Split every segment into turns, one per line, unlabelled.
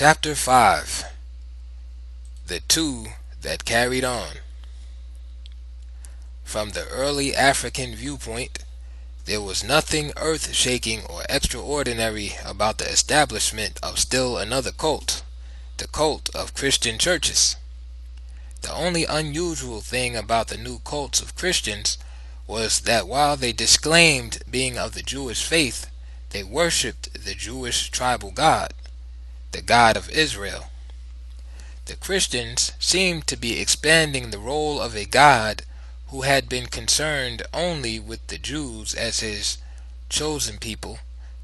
Chapter 5. The Two That Carried On. From the early African viewpoint, there was nothing earth-shaking or extraordinary about the establishment of still another cult, the cult of Christian churches. The only unusual thing about the new cults of Christians was that while they disclaimed being of the Jewish faith, they worshipped the Jewish tribal god, the God of Israel. The Christians seemed to be expanding the role of a God who had been concerned only with the Jews as his chosen people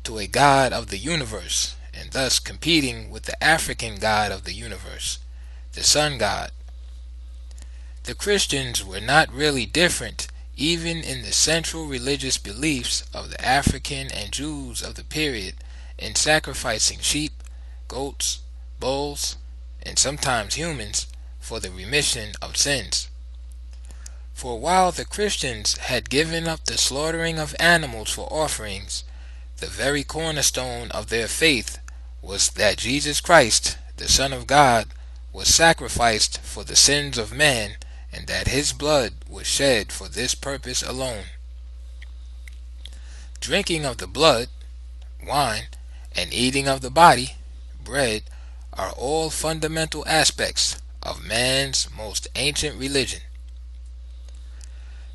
to a God of the universe, and thus competing with the African God of the universe, the sun god. The Christians were not really different even in the central religious beliefs of the African and Jews of the period in sacrificing sheep, goats, bulls, and sometimes humans for the remission of sins. For while the Christians had given up the slaughtering of animals for offerings, the very cornerstone of their faith was that Jesus Christ, the Son of God, was sacrificed for the sins of man, and that his blood was shed for this purpose alone. Drinking of the blood, wine, and eating of the body, bread, are all fundamental aspects of man's most ancient religion.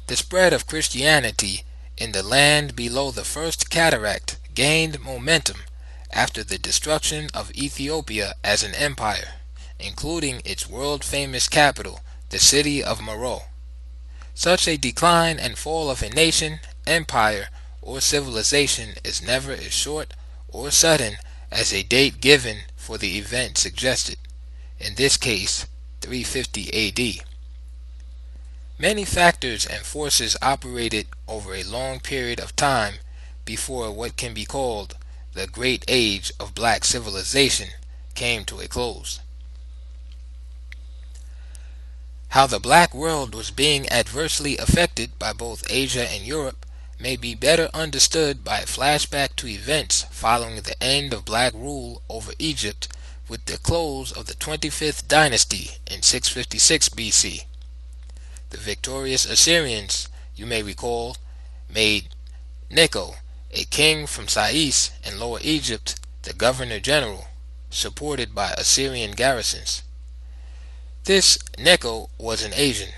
The spread of Christianity in the land below the first cataract gained momentum after the destruction of Ethiopia as an empire, including its world-famous capital, the city of Meroe. Such a decline and fall of a nation, empire, or civilization is never as short or sudden as a date given for the event suggested, in this case 350 AD. Many factors and forces operated over a long period of time before what can be called the Great Age of Black Civilization came to a close. How the black world was being adversely affected by both Asia and Europe may be better understood by a flashback to events following the end of black rule over Egypt with the close of the 25th dynasty in 656 BC. The victorious Assyrians, you may recall, made Necho, a king from Sais in Lower Egypt, the governor-general, supported by Assyrian garrisons. This Necho was an Asian,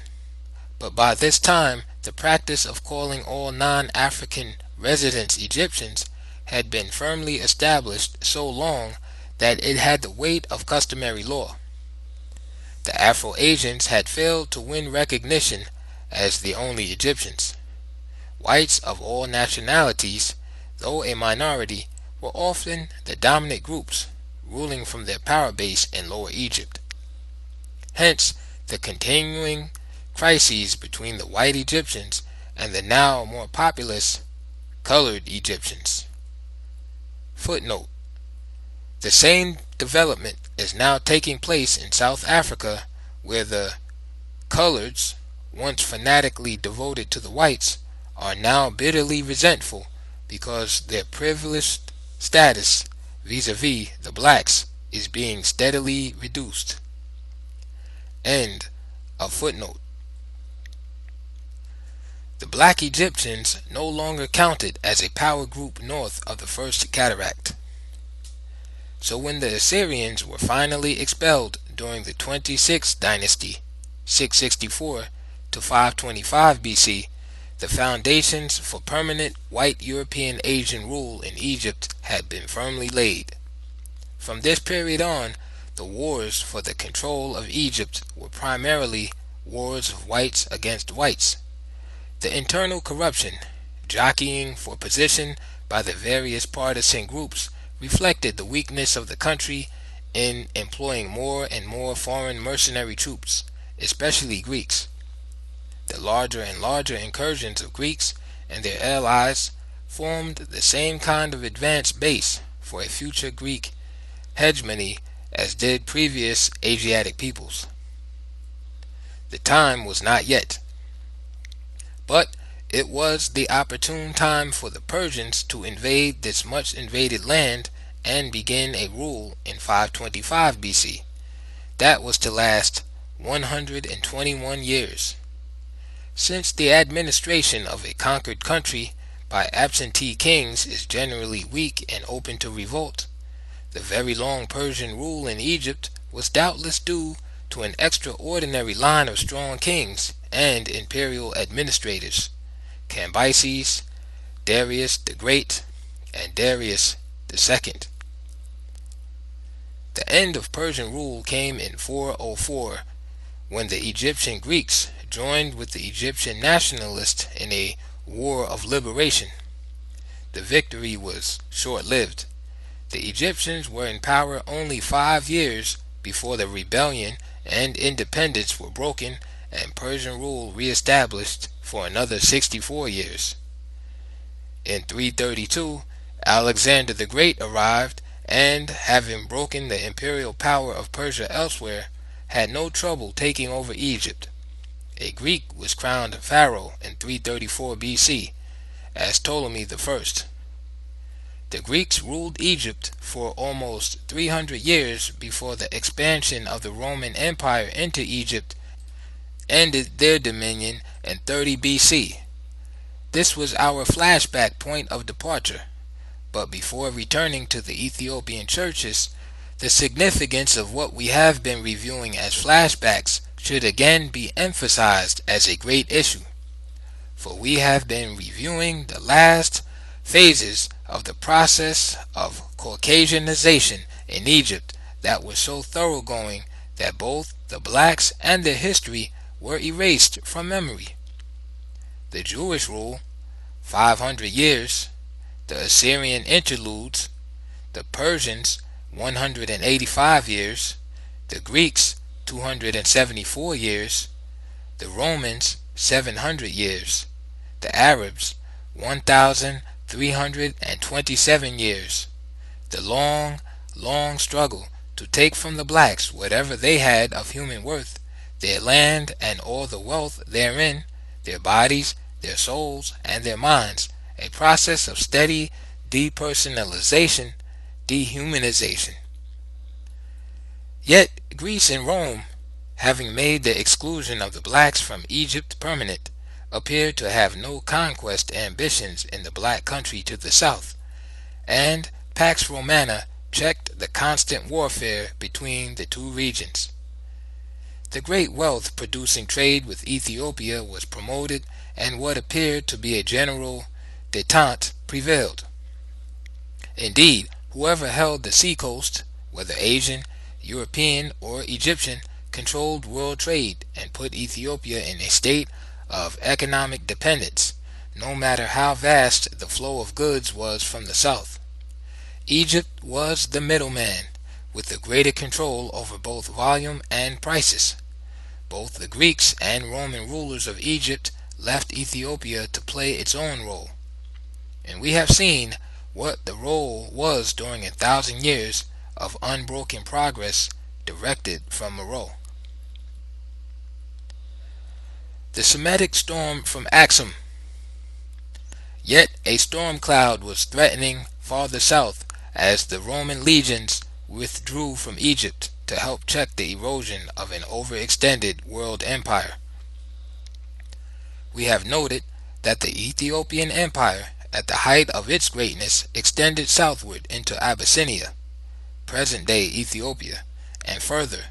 but by this time the practice of calling all non-African residents Egyptians had been firmly established so long that it had the weight of customary law. The Afro-Asians had failed to win recognition as the only Egyptians. Whites of all nationalities, though a minority, were often the dominant groups, ruling from their power base in Lower Egypt. Hence, the continuing crises between the white Egyptians and the now more populous colored Egyptians. Footnote: the same development is now taking place in South Africa, where the coloreds, once fanatically devoted to the whites, are now bitterly resentful because their privileged status vis-a-vis the blacks is being steadily reduced. End of footnote. The black Egyptians no longer counted as a power group north of the first cataract. So when the Assyrians were finally expelled during the 26th dynasty, 664 to 525 BC, the foundations for permanent white European Asian rule in Egypt had been firmly laid. From this period on, the wars for the control of Egypt were primarily wars of whites against whites. The internal corruption, jockeying for position by the various partisan groups, reflected the weakness of the country in employing more and more foreign mercenary troops, especially Greeks. The larger and larger incursions of Greeks and their allies formed the same kind of advanced base for a future Greek hegemony as did previous Asiatic peoples. The time was not yet, but it was the opportune time for the Persians to invade this much invaded land and begin a rule in 525 BC. That was to last 121 years. Since the administration of a conquered country by absentee kings is generally weak and open to revolt, the very long Persian rule in Egypt was doubtless due to an extraordinary line of strong kings and imperial administrators, Cambyses, Darius the Great, and Darius the Second. The end of Persian rule came in 404 when the Egyptian Greeks joined with the Egyptian nationalists in a war of liberation. The victory was short-lived. The Egyptians were in power only 5 years before the rebellion and independence were broken and Persian rule re-established for another 64 years. In 332, Alexander the Great arrived and, having broken the imperial power of Persia elsewhere, had no trouble taking over Egypt. A Greek was crowned pharaoh in 334 BC as Ptolemy I. The Greeks ruled Egypt for almost 300 years before the expansion of the Roman Empire into Egypt ended their dominion in 30 BC. This was our flashback point of departure. But before returning to the Ethiopian churches, the significance of what we have been reviewing as flashbacks should again be emphasized as a great issue. For we have been reviewing the last phases of the process of Caucasianization in Egypt that was so thoroughgoing that both the blacks and their history were erased from memory. The Jewish rule, 500 years, the Assyrian interludes, the Persians, 185 years, the Greeks, 274 years, the Romans, 700 years, the Arabs, 1,327 years. The long, long struggle to take from the blacks whatever they had of human worth, their land and all the wealth therein, their bodies, their souls, and their minds, a process of steady depersonalization, dehumanization. Yet Greece and Rome, having made the exclusion of the blacks from Egypt permanent, appeared to have no conquest ambitions in the black country to the south, and Pax Romana checked the constant warfare between the two regions. The great wealth-producing trade with Ethiopia was promoted, and what appeared to be a general détente prevailed. Indeed, whoever held the seacoast, whether Asian, European, or Egyptian, controlled world trade and put Ethiopia in a state of economic dependence, no matter how vast the flow of goods was from the south. Egypt was the middleman, with the greater control over both volume and prices. Both the Greeks and Roman rulers of Egypt left Ethiopia to play its own role. And we have seen what the role was during 1,000 years of unbroken progress directed from Meroe. The Semitic storm from Axum. Yet a storm cloud was threatening farther south as the Roman legions withdrew from Egypt to help check the erosion of an overextended world empire. We have noted that the Ethiopian Empire, at the height of its greatness, extended southward into Abyssinia, present-day Ethiopia, and further,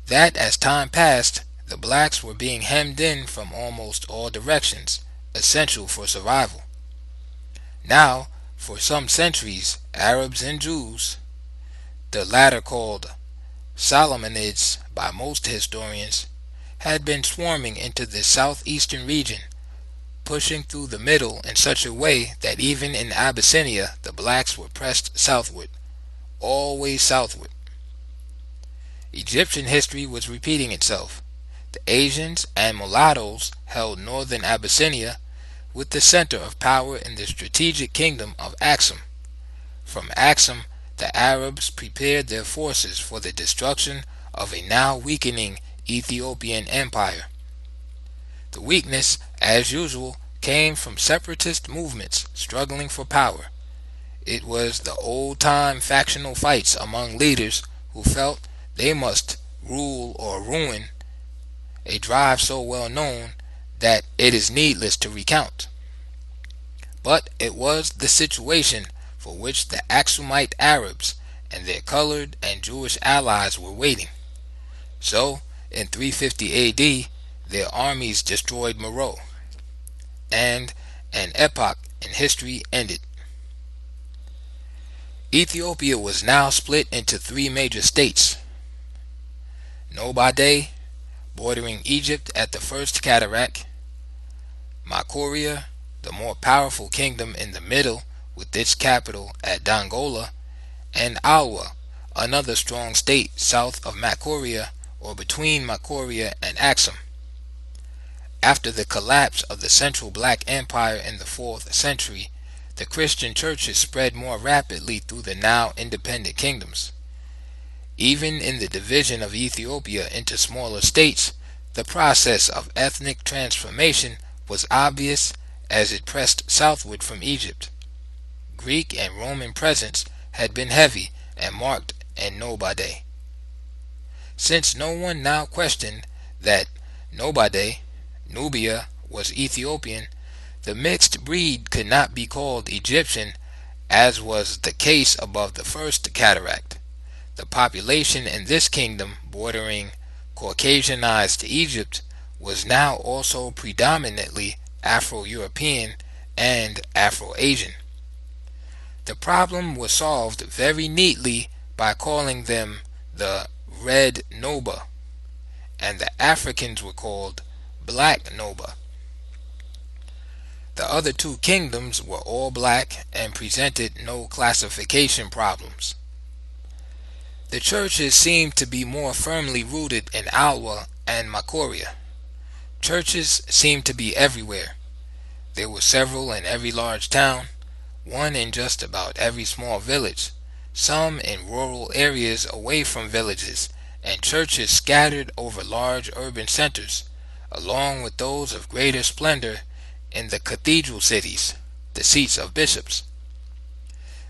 that as time passed, the blacks were being hemmed in from almost all directions, essential for survival. Now, for some centuries, Arabs and Jews, the latter called Solomonids by most historians, had been swarming into the southeastern region, pushing through the middle in such a way that even in Abyssinia the blacks were pressed southward, always southward. Egyptian history was repeating itself. The Asians and mulattoes held northern Abyssinia, with the center of power in the strategic kingdom of Axum. From Axum, the Arabs prepared their forces for the destruction of a now weakening Ethiopian empire. The weakness, as usual, came from separatist movements struggling for power. It was the old-time factional fights among leaders who felt they must rule or ruin, a drive so well known that it is needless to recount. But it was the situation for which the Aksumite Arabs and their colored and Jewish allies were waiting. So, in 350 AD, their armies destroyed Meroe, and an epoch in history ended. Ethiopia was now split into three major states: Nobade, bordering Egypt at the first cataract; Makoria, the more powerful kingdom in the middle with its capital at Dongola; and Alwa, another strong state south of Makoria or between Makoria and Aksum. After the collapse of the Central Black Empire in the 4th century, the Christian churches spread more rapidly through the now independent kingdoms. Even in the division of Ethiopia into smaller states, the process of ethnic transformation was obvious as it pressed southward from Egypt. Greek and Roman presence had been heavy and marked in Nobade. Since no one now questioned that Nobade, Nubia, was Ethiopian, the mixed breed could not be called Egyptian, as was the case above the first cataract. The population in this kingdom bordering Caucasianized Egypt was now also predominantly Afro-European and Afro-Asian. The problem was solved very neatly by calling them the Red Noba, and the Africans were called Black Noba. The other two kingdoms were all black and presented no classification problems. The churches seemed to be more firmly rooted in Alwa and Makoria. Churches seemed to be everywhere. There were several in every large town, one in just about every small village, some in rural areas away from villages, and churches scattered over large urban centers, along with those of greater splendor in the cathedral cities, the seats of bishops.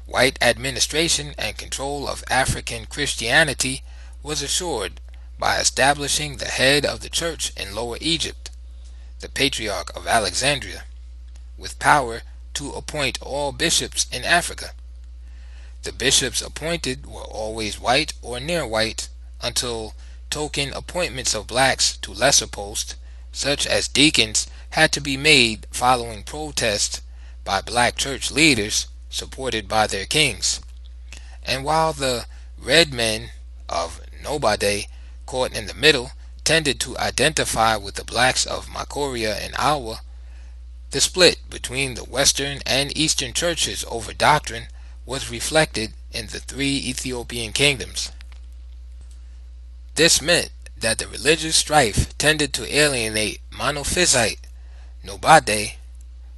White administration and control of African Christianity was assured by establishing the head of the church in Lower Egypt, the Patriarch of Alexandria, with power to appoint all bishops in Africa. The bishops appointed were always white or near white, until token appointments of blacks to lesser posts, such as deacons, had to be made following protests by black church leaders supported by their kings. And while the red men of Nobade, caught in the middle, tended to identify with the blacks of Makoria and Alwa, the split between the western and eastern churches over doctrine was reflected in the three Ethiopian kingdoms. This meant that the religious strife tended to alienate Monophysite Nobade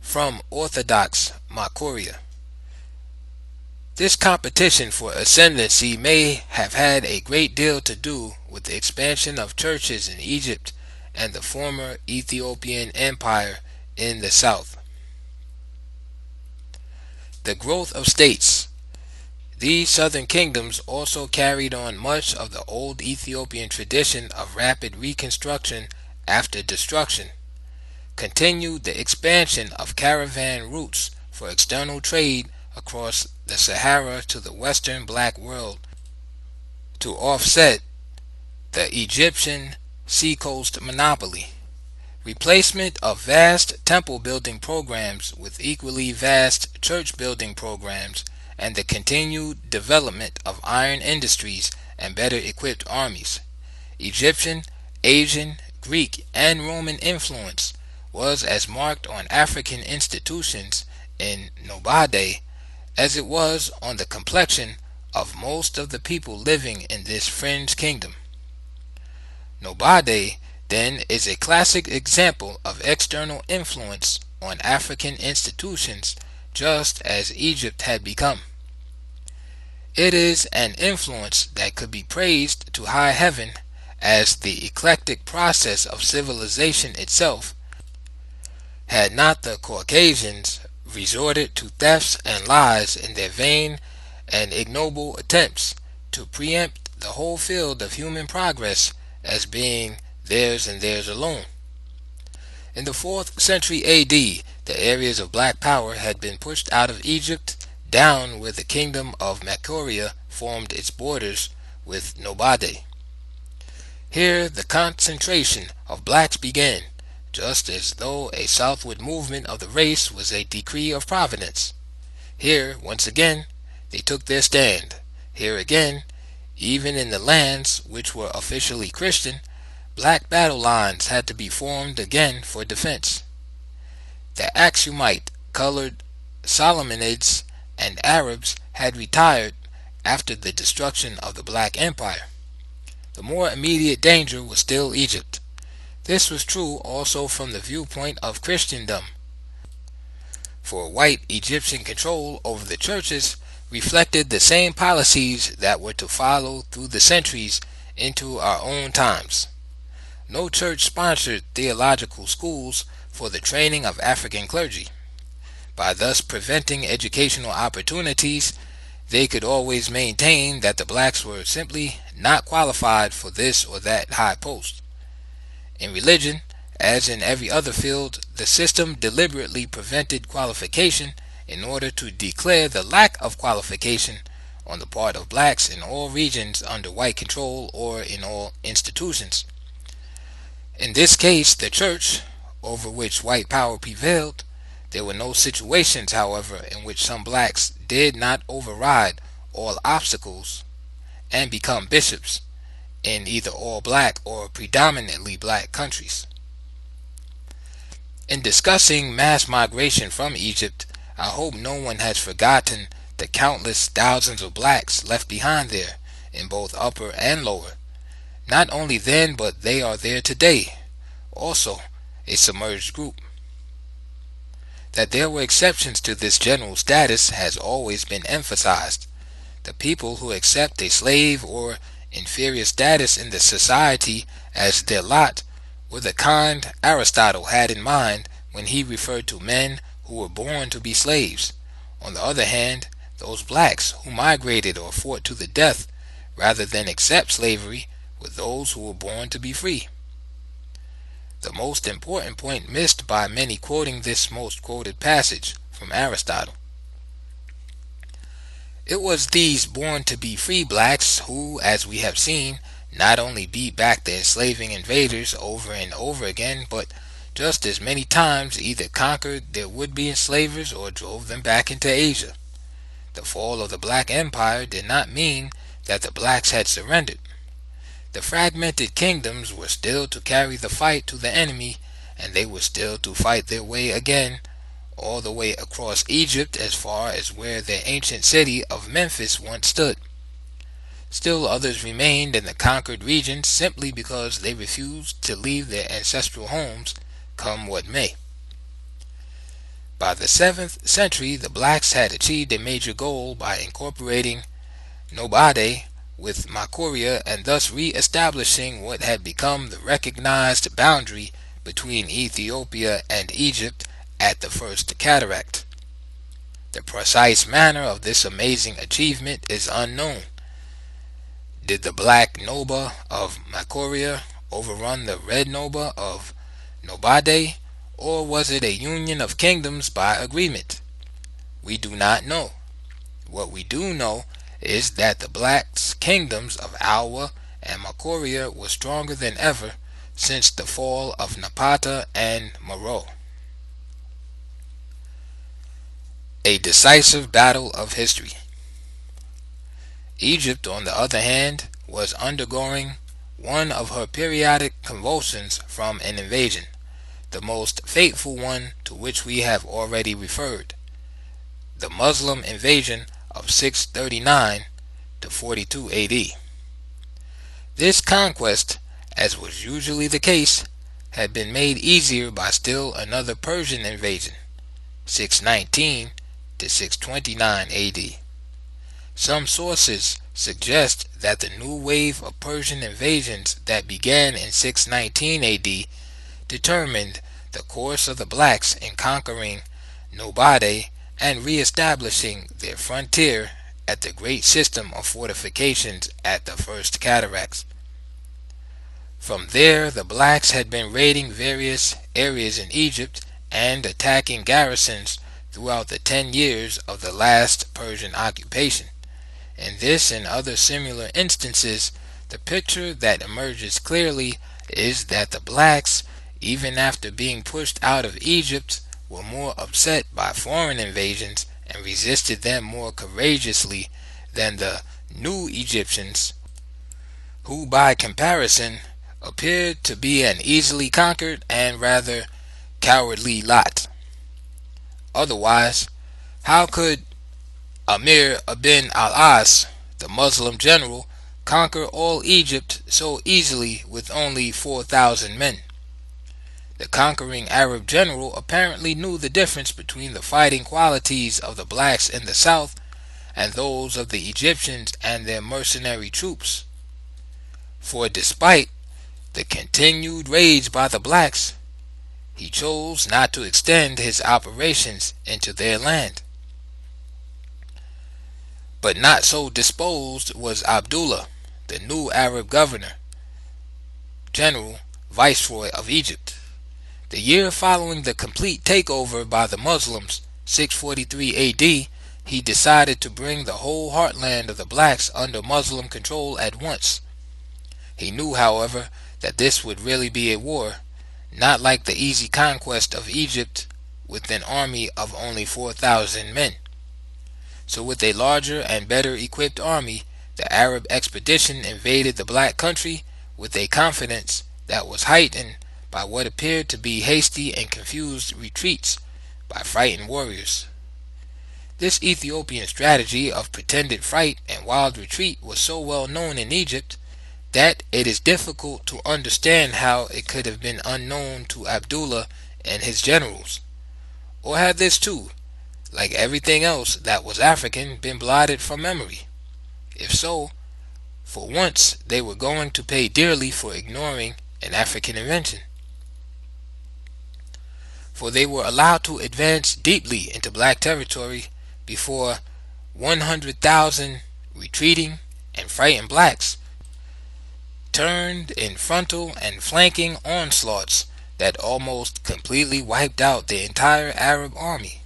from Orthodox Makoria. This competition for ascendancy may have had a great deal to do with the expansion of churches in Egypt and the former Ethiopian Empire in the south. The growth of states. These southern kingdoms also carried on much of the old Ethiopian tradition of rapid reconstruction after destruction, continued the expansion of caravan routes for external trade across the Sahara to the western black world to offset the Egyptian seacoast monopoly, replacement of vast temple building programs with equally vast church building programs, and the continued development of iron industries and better equipped armies. Egyptian, Asian, Greek, and Roman influence was as marked on African institutions in Nobade as it was on the complexion of most of the people living in this fringe kingdom. Nobade, then, is a classic example of external influence on African institutions, just as Egypt had become. It is an influence that could be praised to high heaven, as the eclectic process of civilization itself, had not the Caucasians resorted to thefts and lies in their vain and ignoble attempts to preempt the whole field of human progress as being theirs and theirs alone. In the 4th century AD, the areas of black power had been pushed out of Egypt down where the kingdom of Makuria formed its borders with Nobade. Here the concentration of blacks began, just as though a southward movement of the race was a decree of providence. Here, once again, they took their stand. Here again, even in the lands which were officially Christian, black battle lines had to be formed again for defense. The Aksumite, colored Solomonids, and Arabs had retired after the destruction of the Black Empire. The more immediate danger was still Egypt. This was true also from the viewpoint of Christendom, for white Egyptian control over the churches reflected the same policies that were to follow through the centuries into our own times. No church sponsored theological schools for the training of African clergy. By thus preventing educational opportunities, they could always maintain that the blacks were simply not qualified for this or that high post. In religion, as in every other field, the system deliberately prevented qualification in order to declare the lack of qualification on the part of blacks in all regions under white control or in all institutions. In this case, the church, over which white power prevailed. There were no situations, however, in which some blacks did not override all obstacles and become bishops in either all black or predominantly black countries. In discussing mass migration from Egypt, I hope no one has forgotten the countless thousands of blacks left behind there in both upper and lower. Not only then, but they are there today, also a submerged group. That there were exceptions to this general status has always been emphasized. The people who accept a slave or inferior status in the society as their lot were the kind Aristotle had in mind when he referred to men who were born to be slaves. On the other hand, those blacks who migrated or fought to the death rather than accept slavery were those who were born to be free. The most important point missed by many quoting this most quoted passage from Aristotle. It was these born to be free blacks who, as we have seen, not only beat back the enslaving invaders over and over again, but just as many times either conquered their would-be enslavers or drove them back into Asia. The fall of the Black Empire did not mean that the blacks had surrendered. The fragmented kingdoms were still to carry the fight to the enemy, and they were still to fight their way again, all the way across Egypt as far as where the ancient city of Memphis once stood. Still others remained in the conquered regions simply because they refused to leave their ancestral homes, come what may. By the 7th century, the blacks had achieved a major goal by incorporating Nobade with Makuria and thus re-establishing what had become the recognized boundary between Ethiopia and Egypt at the First Cataract. The precise manner of this amazing achievement is unknown. Did the Black Noba of Makuria overrun the Red Noba of Nobade, or was it a union of kingdoms by agreement? We do not know. What we do know is that the blacks' kingdoms of Alwa and Makuria were stronger than ever since the fall of Napata and Meroe. A decisive battle of history. Egypt, on the other hand, was undergoing one of her periodic convulsions from an invasion, the most fateful one to which we have already referred, the Muslim invasion of 639 to 42 AD. This conquest, as was usually the case, had been made easier by still another Persian invasion, 619 to 629 AD. Some sources suggest that the new wave of Persian invasions that began in 619 AD determined the course of the blacks in conquering Nobody, and re-establishing their frontier at the great system of fortifications at the First Cataracts. From there, the blacks had been raiding various areas in Egypt and attacking garrisons throughout the 10 years of the last Persian occupation. In this and other similar instances, the picture that emerges clearly is that the blacks, even after being pushed out of Egypt, were more upset by foreign invasions and resisted them more courageously than the new Egyptians, who by comparison appeared to be an easily conquered and rather cowardly lot. Otherwise, how could Amir ibn al-As, the Muslim general, conquer all Egypt so easily with only 4,000 men? The conquering Arab general apparently knew the difference between the fighting qualities of the blacks in the south and those of the Egyptians and their mercenary troops. For despite the continued raids by the blacks, he chose not to extend his operations into their land. But not so disposed was Abdullah, the new Arab governor general, viceroy of Egypt. The year following the complete takeover by the Muslims, 643 AD, he decided to bring the whole heartland of the blacks under Muslim control at once. He knew, however, that this would really be a war, not like the easy conquest of Egypt with an army of only 4,000 men. So with a larger and better equipped army, the Arab expedition invaded the black country with a confidence that was heightened by what appeared to be hasty and confused retreats by frightened warriors. This Ethiopian strategy of pretended fright and wild retreat was so well known in Egypt that it is difficult to understand how it could have been unknown to Abdullah and his generals. Or had this too, like everything else that was African, been blotted from memory? If so, for once they were going to pay dearly for ignoring an African invention. For they were allowed to advance deeply into black territory before 100,000 retreating and frightened blacks turned in frontal and flanking onslaughts that almost completely wiped out the entire Arab army.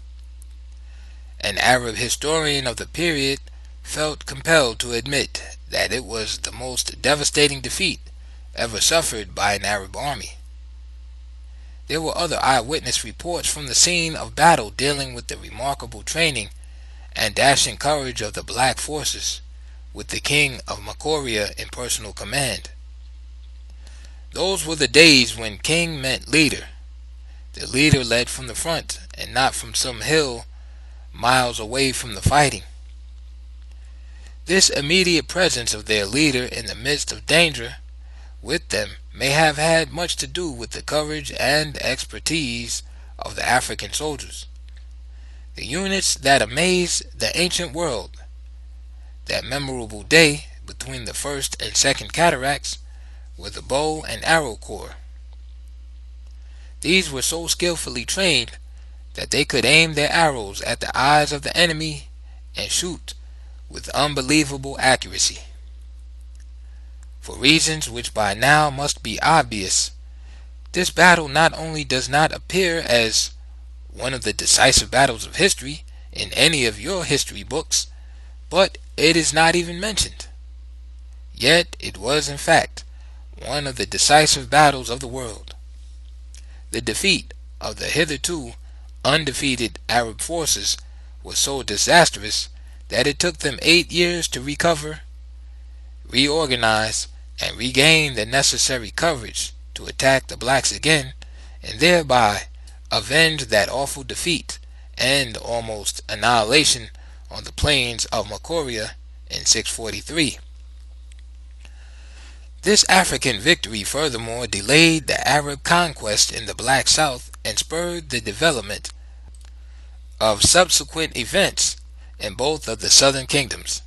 An Arab historian of the period felt compelled to admit that it was the most devastating defeat ever suffered by an Arab army. There were other eyewitness reports from the scene of battle dealing with the remarkable training and dashing courage of the black forces, with the king of Makoria in personal command. Those were the days when king meant leader. The leader led from the front and not from some hill miles away from the fighting. This immediate presence of their leader in the midst of danger with them may have had much to do with the courage and expertise of the African soldiers, the units that amazed the ancient world. That memorable day between the First and Second Cataracts were the bow and arrow corps. These were so skillfully trained that they could aim their arrows at the eyes of the enemy and shoot with unbelievable accuracy. For reasons which by now must be obvious, this battle not only does not appear as one of the decisive battles of history in any of your history books, but it is not even mentioned. Yet it was in fact one of the decisive battles of the world. The defeat of the hitherto undefeated Arab forces was so disastrous that it took them 8 years to recover, reorganize, and regain the necessary courage to attack the blacks again, and thereby avenge that awful defeat and almost annihilation on the plains of Makoria in 643. This African victory furthermore delayed the Arab conquest in the Black South and spurred the development of subsequent events in both of the southern kingdoms.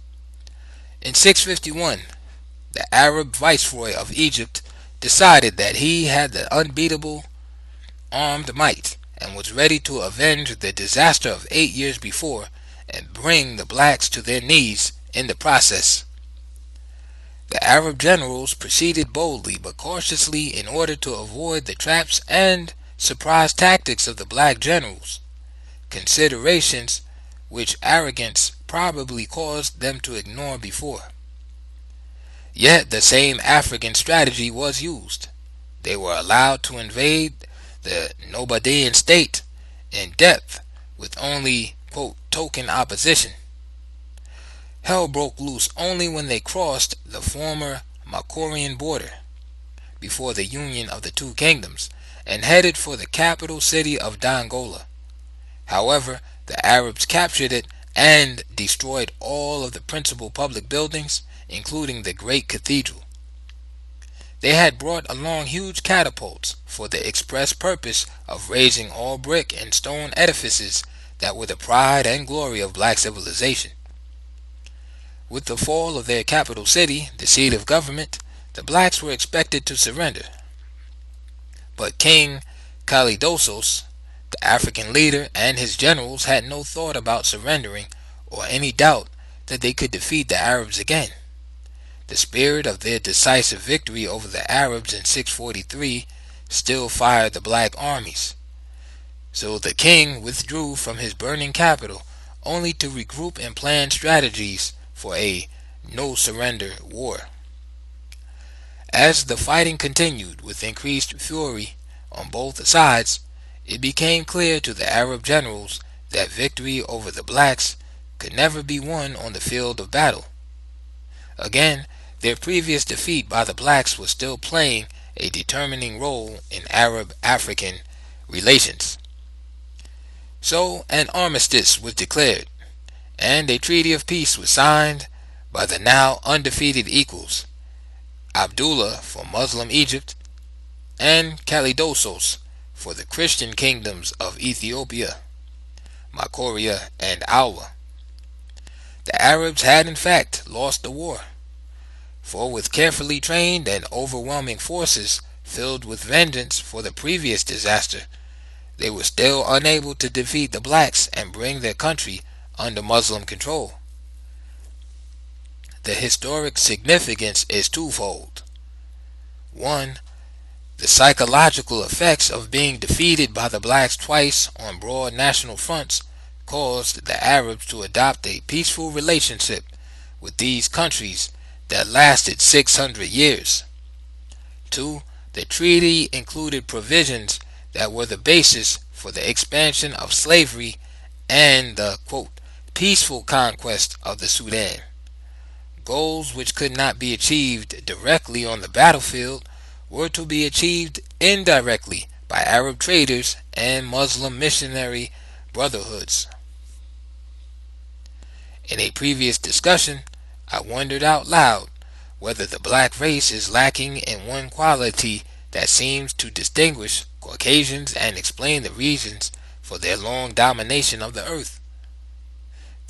In 651, the Arab viceroy of Egypt decided that he had the unbeatable armed might and was ready to avenge the disaster of 8 years before and bring the blacks to their knees in the process. The Arab generals proceeded boldly but cautiously in order to avoid the traps and surprise tactics of the black generals, considerations which arrogance probably caused them to ignore before. Yet the same African strategy was used. They were allowed to invade the Nobadian state in depth with only, quote, token opposition. Hell broke loose only when they crossed the former Makorian border before the union of the two kingdoms and headed for the capital city of Dongola. However, the Arabs captured it and destroyed all of the principal public buildings, including the great cathedral. They had brought along huge catapults for the express purpose of raising all brick and stone edifices that were the pride and glory of black civilization. With the fall of their capital city, the seat of government, the blacks were expected to surrender. But King Kalidosos, the African leader, and his generals had no thought about surrendering or any doubt that they could defeat the Arabs again. The spirit of their decisive victory over the Arabs in 643 still fired the black armies. So the king withdrew from his burning capital only to regroup and plan strategies for a no-surrender war. As the fighting continued with increased fury on both sides, it became clear to the Arab generals that victory over the blacks could never be won on the field of battle. Again, their previous defeat by the blacks was still playing a determining role in Arab-African relations. So an armistice was declared, and a treaty of peace was signed by the now undefeated equals, Abdullah for Muslim Egypt and Kalidosos for the Christian kingdoms of Ethiopia, Makoria, and Alwa. The Arabs had in fact lost the war, for with carefully trained and overwhelming forces filled with vengeance for the previous disaster, they were still unable to defeat the blacks and bring their country under Muslim control. The historic significance is twofold. One, the psychological effects of being defeated by the blacks twice on broad national fronts caused the Arabs to adopt a peaceful relationship with these countries that lasted 600 years. Two, the treaty included provisions that were the basis for the expansion of slavery and the, quote, peaceful conquest of the Sudan. Goals which could not be achieved directly on the battlefield were to be achieved indirectly by Arab traders and Muslim missionary brotherhoods. In a previous discussion, I wondered out loud whether the black race is lacking in one quality that seems to distinguish Caucasians and explain the reasons for their long domination of the earth: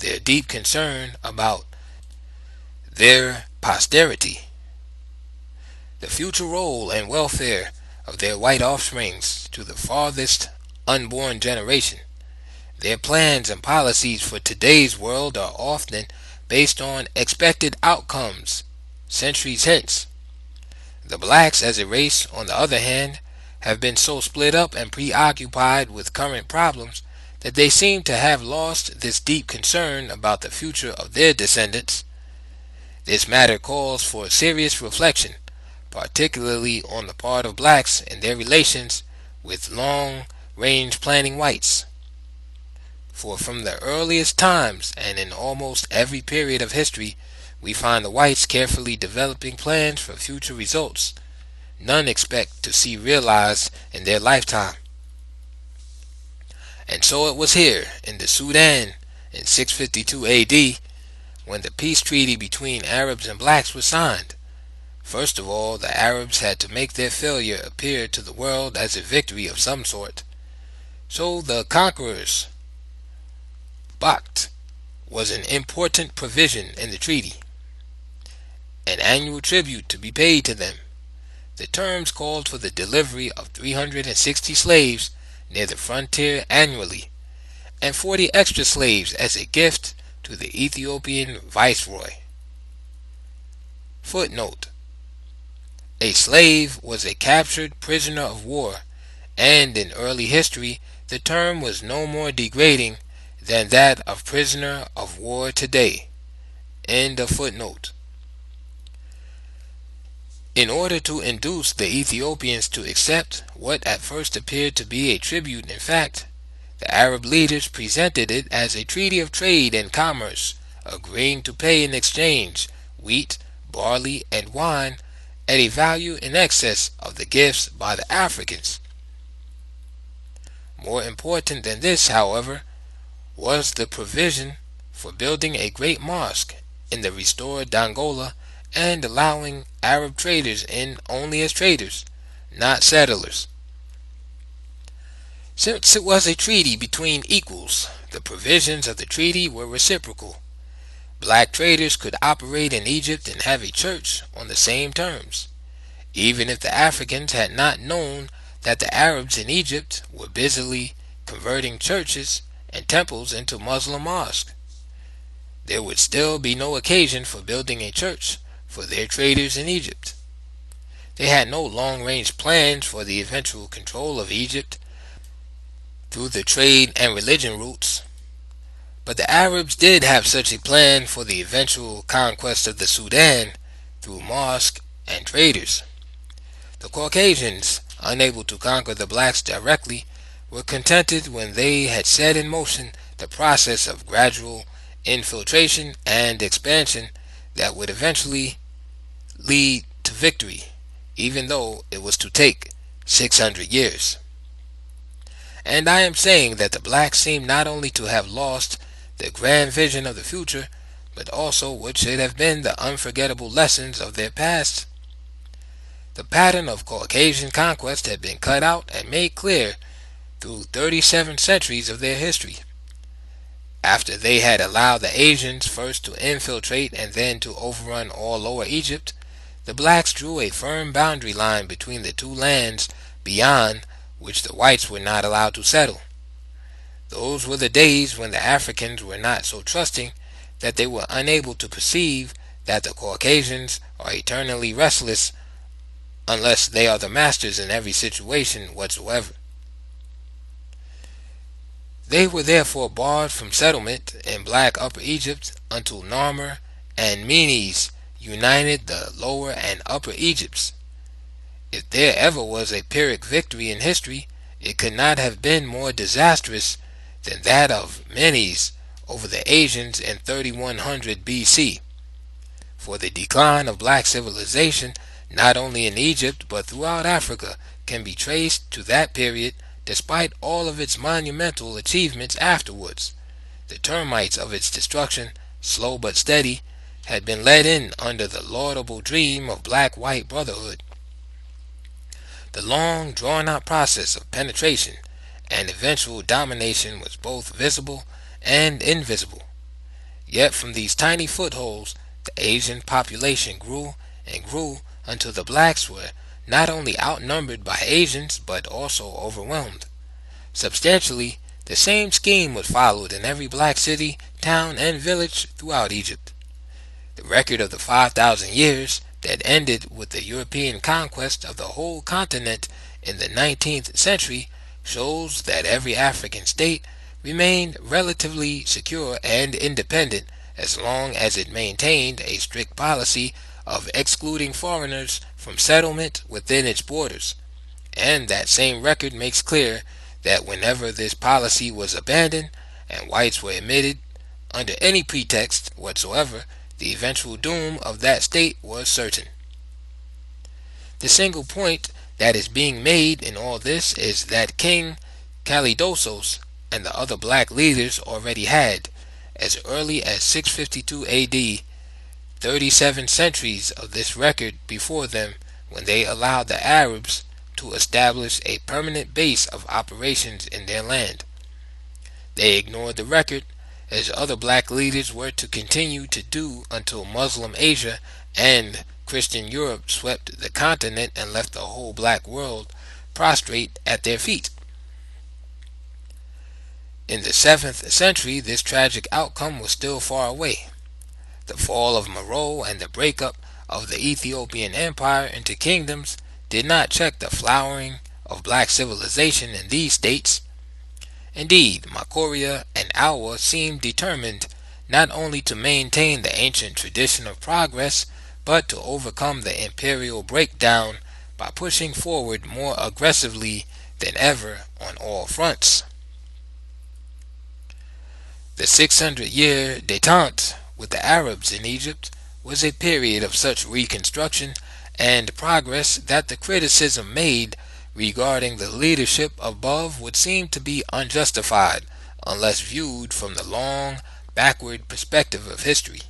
their deep concern about their posterity, the future role and welfare of their white offsprings to the farthest unborn generation. Their plans and policies for today's world are often based on expected outcomes centuries hence. The blacks as a race, on the other hand, have been so split up and preoccupied with current problems that they seem to have lost this deep concern about the future of their descendants. This matter calls for serious reflection, particularly on the part of blacks and their relations with long-range planning whites. For from the earliest times and in almost every period of history, we find the whites carefully developing plans for future results none expect to see realized in their lifetime. And so it was here in the Sudan in 652 AD when the peace treaty between Arabs and blacks was signed. First of all, the Arabs had to make their failure appear to the world as a victory of some sort. So the conquerors' Bacht was an important provision in the treaty, an annual tribute to be paid to them. The terms called for the delivery of 360 slaves near the frontier annually, and 40 extra slaves as a gift to the Ethiopian viceroy. Footnote: a slave was a captured prisoner of war, and in early history the term was no more degrading than that of prisoner of war today. End of footnote. In order to induce the Ethiopians to accept what at first appeared to be a tribute, in fact, the Arab leaders presented it as a treaty of trade and commerce, agreeing to pay in exchange wheat, barley, and wine at a value in excess of the gifts by the Africans. More important than this, however, was the provision for building a great mosque in the restored Dongola and allowing Arab traders in only as traders, not settlers. Since it was a treaty between equals, the provisions of the treaty were reciprocal. Black traders could operate in Egypt and have a church on the same terms, even if the Africans had not known that the Arabs in Egypt were busily converting churches and temples into Muslim mosques. There would still be no occasion for building a church for their traders in Egypt. They had no long-range plans for the eventual control of Egypt through the trade and religion routes, but the Arabs did have such a plan for the eventual conquest of the Sudan through mosques and traders. The Caucasians, unable to conquer the blacks directly, were contented when they had set in motion the process of gradual infiltration and expansion that would eventually lead to victory, even though it was to take 600 years. And I am saying that the blacks seem not only to have lost the grand vision of the future, but also what should have been the unforgettable lessons of their past. The pattern of Caucasian conquest had been cut out and made clear through 37 centuries of their history. After they had allowed the Asians first to infiltrate and then to overrun all Lower Egypt, the blacks drew a firm boundary line between the two lands beyond which the whites were not allowed to settle. Those were the days when the Africans were not so trusting that they were unable to perceive that the Caucasians are eternally restless unless they are the masters in every situation whatsoever. They were therefore barred from settlement in black Upper Egypt until Narmer and Menes united the Lower and Upper Egypts. If there ever was a Pyrrhic victory in history, it could not have been more disastrous than that of Menes over the Asians in 3100 BC. For the decline of black civilization, not only in Egypt but throughout Africa, can be traced to that period, despite all of its monumental achievements afterwards. The termites of its destruction, slow but steady, had been let in under the laudable dream of black-white brotherhood. The long drawn-out process of penetration and eventual domination was both visible and invisible. Yet from these tiny footholds the Asian population grew and grew until the blacks were not only outnumbered by Asians but also overwhelmed. Substantially, the same scheme was followed in every black city, town, and village throughout Egypt. The record of the 5,000 years that ended with the European conquest of the whole continent in the 19th century shows that every African state remained relatively secure and independent as long as it maintained a strict policy of excluding foreigners from settlement within its borders. And that same record makes clear that whenever this policy was abandoned and whites were admitted under any pretext whatsoever, the eventual doom of that state was certain. The single point that is being made in all this is that King Kalidosos and the other black leaders already had, as early as 652 AD, 37 centuries of this record before them when they allowed the Arabs to establish a permanent base of operations in their land. They ignored the record, as other black leaders were to continue to do until Muslim Asia and Christian Europe swept the continent and left the whole black world prostrate at their feet. In the 7th century, this tragic outcome was still far away. The fall of Meroe and the breakup of the Ethiopian Empire into kingdoms did not check the flowering of black civilization in these states. Indeed, Makoria and Awa seemed determined not only to maintain the ancient tradition of progress, but to overcome the imperial breakdown by pushing forward more aggressively than ever on all fronts. The 600-year détente with the Arabs in Egypt was a period of such reconstruction and progress that the criticism made regarding the leadership above would seem to be unjustified unless viewed from the long, backward perspective of history.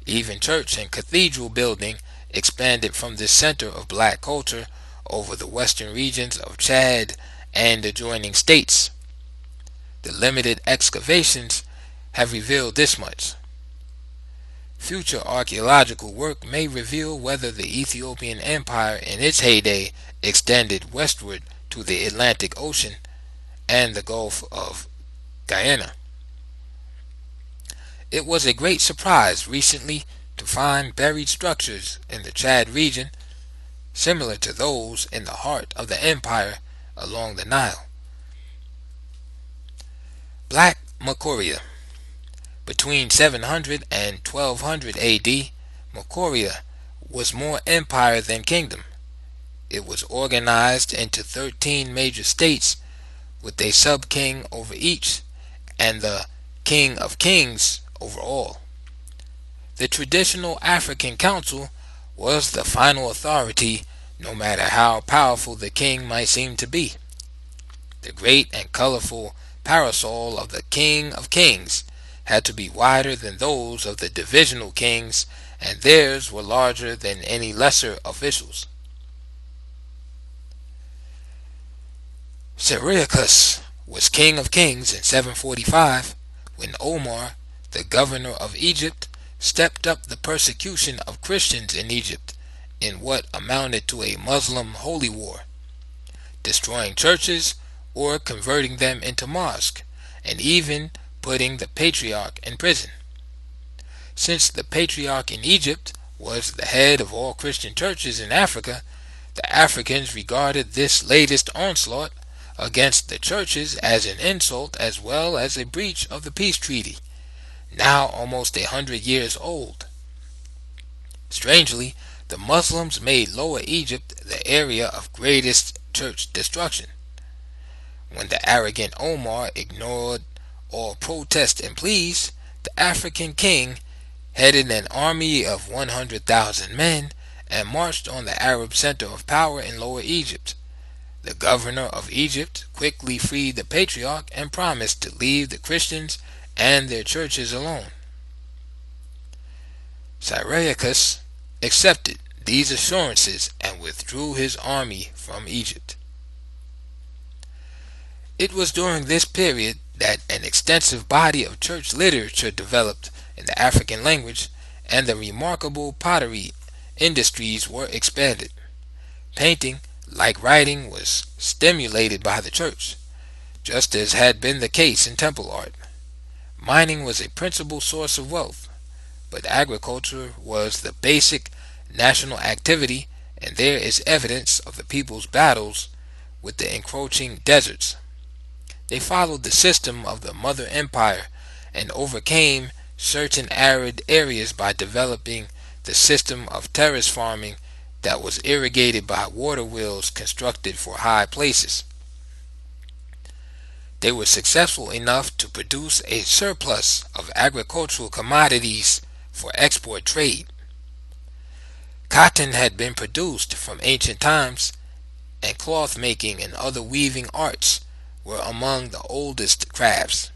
Even church and cathedral building expanded from this center of black culture over the western regions of Chad and adjoining states. The limited excavations have revealed this much. Future archaeological work may reveal whether the Ethiopian Empire in its heyday extended westward to the Atlantic Ocean and the Gulf of Guiana. It was a great surprise recently to find buried structures in the Chad region similar to those in the heart of the empire along the Nile. Black Makoria. Between 700 and 1200 AD, Makoria was more empire than kingdom. It was organized into 13 major states with a sub-king over each and the king of kings over all. The traditional African council was the final authority, no matter how powerful the king might seem to be. The great and colorful parasol of the king of kings had to be wider than those of the divisional kings, and theirs were larger than any lesser officials. Syracuse was king of kings in 745 when Omar, the governor of Egypt, stepped up the persecution of Christians in Egypt in what amounted to a Muslim holy war, destroying churches or converting them into mosques, and even putting the patriarch in prison. Since the patriarch in Egypt was the head of all Christian churches in Africa, the Africans regarded this latest onslaught against the churches as an insult as well as a breach of the peace treaty, now almost 100 years old. Strangely, the Muslims made Lower Egypt the area of greatest church destruction. When the arrogant Omar ignored all protest and pleas, the African king headed an army of 100,000 men and marched on the Arab center of power in Lower Egypt. The governor of Egypt quickly freed the patriarch and promised to leave the Christians and their churches alone. Syracuse accepted these assurances and withdrew his army from Egypt. It was during this period that an extensive body of church literature developed in the African language, and the remarkable pottery industries were expanded. Painting, like writing, was stimulated by the church, just as had been the case in temple art. Mining was a principal source of wealth, but agriculture was the basic national activity, and there is evidence of the people's battles with the encroaching deserts. They followed the system of the Mother Empire and overcame certain arid areas by developing the system of terrace farming that was irrigated by water wheels constructed for high places. They were successful enough to produce a surplus of agricultural commodities for export trade. Cotton had been produced from ancient times, and cloth making and other weaving arts were among the oldest crafts.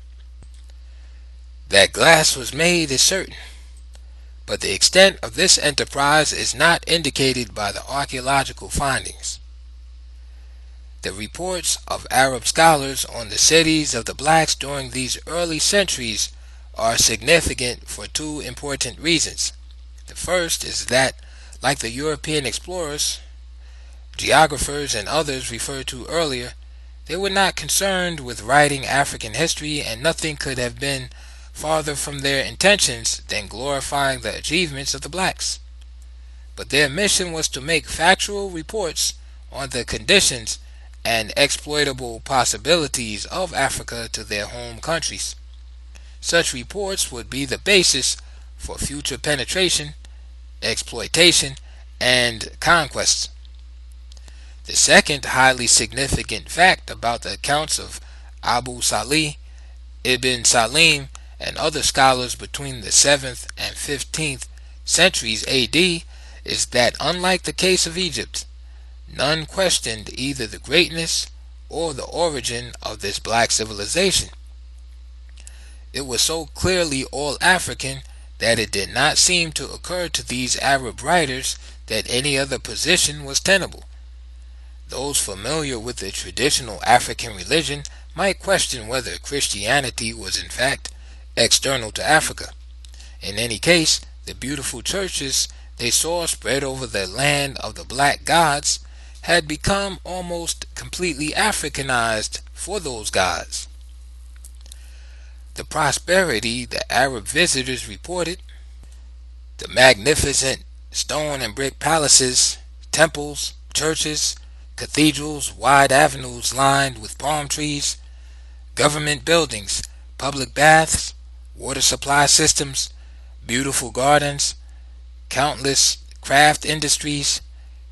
That glass was made is certain, but the extent of this enterprise is not indicated by the archaeological findings. The reports of Arab scholars on the cities of the blacks during these early centuries are significant for two important reasons. The first is that, like the European explorers, geographers, and others referred to earlier, They were not concerned with writing African history, and nothing could have been farther from their intentions than glorifying the achievements of the blacks. But their mission was to make factual reports on the conditions and exploitable possibilities of Africa to their home countries. Such reports would be the basis for future penetration, exploitation, and conquest. The second highly significant fact about the accounts of Abu Salih, Ibn Salim, and other scholars between the 7th and 15th centuries AD is that, unlike the case of Egypt, none questioned either the greatness or the origin of this black civilization. It was so clearly all African that it did not seem to occur to these Arab writers that any other position was tenable. Those familiar with the traditional African religion might question whether Christianity was in fact external to Africa. In any case, the beautiful churches they saw spread over the land of the black gods had become almost completely Africanized for those gods. The prosperity the Arab visitors reported, the magnificent stone and brick palaces, temples, churches, cathedrals, wide avenues lined with palm trees, government buildings, public baths, water supply systems, beautiful gardens, countless craft industries,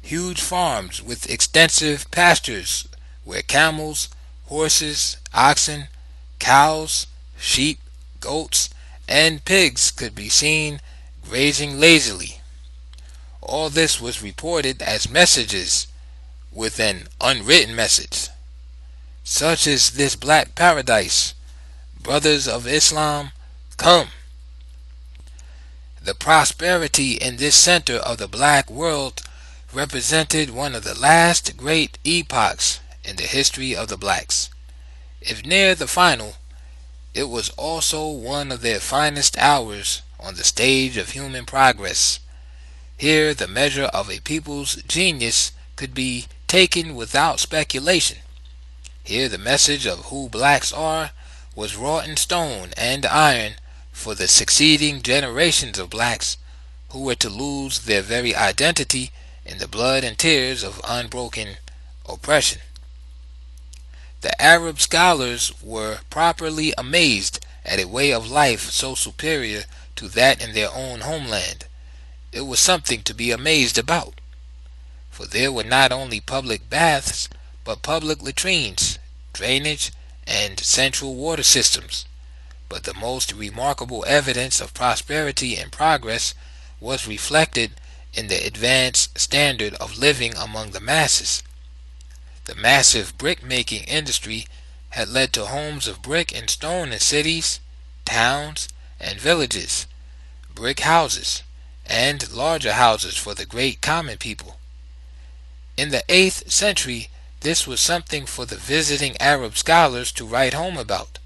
huge farms with extensive pastures where camels, horses, oxen, cows, sheep, goats, and pigs could be seen grazing lazily. All this was reported as messages with an unwritten message. Such is this black paradise. Brothers of Islam, come. The prosperity in this center of the black world represented one of the last great epochs in the history of the blacks. If near the final, it was also one of their finest hours on the stage of human progress. Here the measure of a people's genius could be taken without speculation. Here the message of who blacks are was wrought in stone and iron for the succeeding generations of blacks who were to lose their very identity in the blood and tears of unbroken oppression. The Arab scholars were properly amazed at a way of life so superior to that in their own homeland. It was something to be amazed about, for there were not only public baths, but public latrines, drainage, and central water systems. But the most remarkable evidence of prosperity and progress was reflected in the advanced standard of living among the masses. The massive brick-making industry had led to homes of brick and stone in cities, towns, and villages, brick houses, and larger houses for the great common people. In the 8th century, this was something for the visiting Arab scholars to write home about.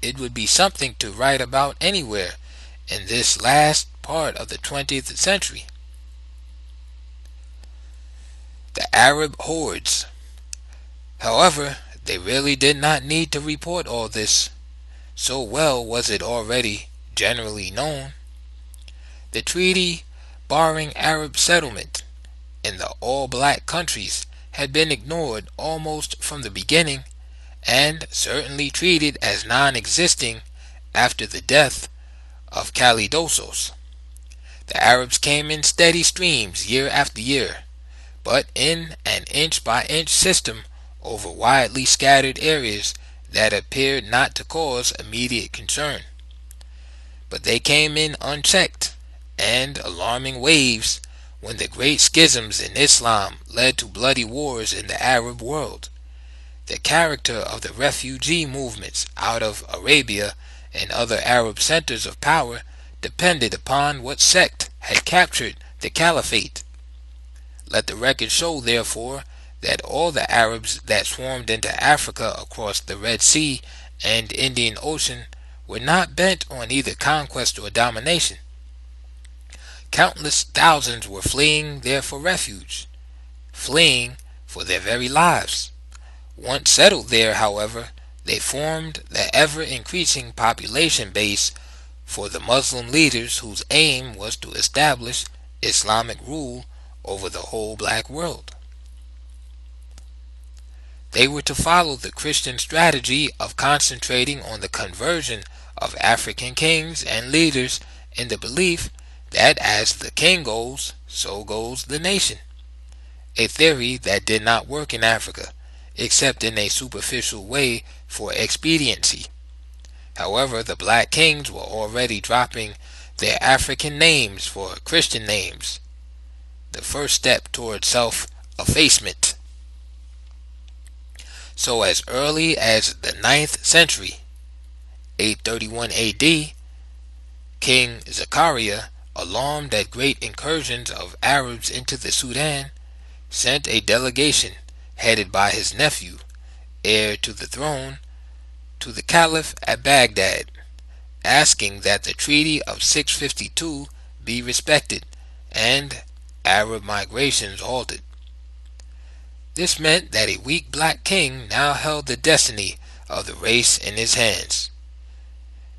It would be something to write about anywhere in this last part of the 20th century. The Arab hordes. However, they really did not need to report all this. So well was it already generally known. The treaty barring Arab settlement in the all-black countries had been ignored almost from the beginning, and certainly treated as non-existing after the death of Kalidosos. The Arabs came in steady streams year after year, but in an inch-by-inch system over widely scattered areas that appeared not to cause immediate concern. But they came in unchecked and alarming waves when the great schisms in Islam led to bloody wars in the Arab world. The character of the refugee movements out of Arabia and other Arab centers of power depended upon what sect had captured the caliphate. Let the record show, therefore, that all the Arabs that swarmed into Africa across the Red Sea and Indian Ocean were not bent on either conquest or domination. Countless thousands were fleeing there for refuge, fleeing for their very lives. Once settled there, however, they formed the ever-increasing population base for the Muslim leaders whose aim was to establish Islamic rule over the whole black world. They were to follow the Christian strategy of concentrating on the conversion of African kings and leaders in the belief that as the king goes, so goes the nation. A theory that did not work in Africa, except in a superficial way for expediency. However, the black kings were already dropping their African names for Christian names, the first step toward self-effacement. So as early as the 9th century, 831 AD, King Zechariah, alarmed at great incursions of Arabs into the Sudan, sent a delegation headed by his nephew, heir to the throne, to the Caliph at Baghdad, asking that the Treaty of 652 be respected and Arab migrations halted. This meant that a weak black king now held the destiny of the race in his hands.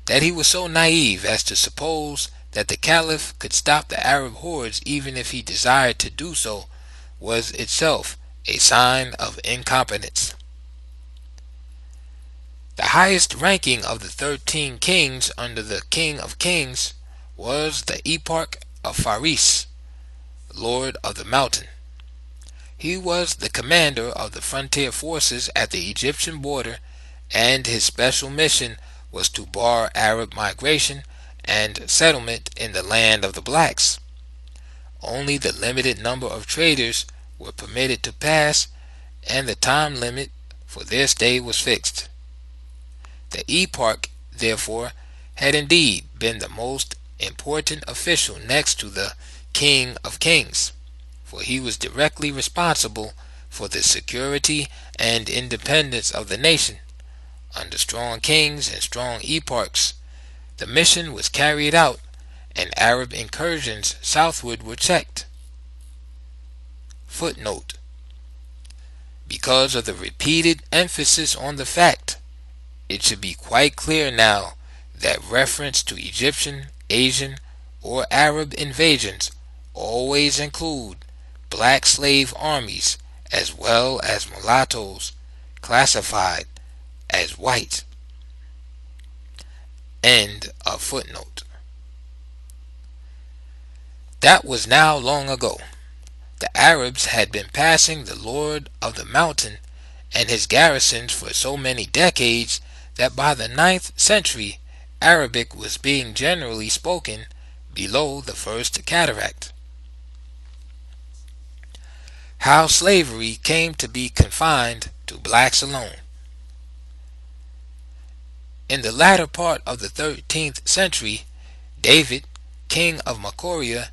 That he was so naive as to suppose that the Caliph could stop the Arab hordes even if he desired to do so was itself a sign of incompetence. The highest ranking of the 13 kings under the King of Kings was the Eparch of Faris, Lord of the Mountain. He was the commander of the frontier forces at the Egyptian border, and his special mission was to bar Arab migration and settlement in the land of the blacks. Only the limited number of traders were permitted to pass, and the time limit for their stay was fixed. The Eparch, therefore, had indeed been the most important official next to the King of Kings, for he was directly responsible for the security and independence of the nation. Under strong kings and strong eparchs, the mission was carried out, and Arab incursions southward were checked. Footnote: because of the repeated emphasis on the fact, it should be quite clear now that reference to Egyptian, Asian, or Arab invasions always include black slave armies as well as mulattoes classified as white. End of footnote. That was now long ago. The Arabs had been passing the Lord of the Mountain and his garrisons for so many decades that by the 9th century Arabic was being generally spoken below the First Cataract. How slavery came to be confined to blacks alone. In the latter part of the 13th century, David, king of Makoria,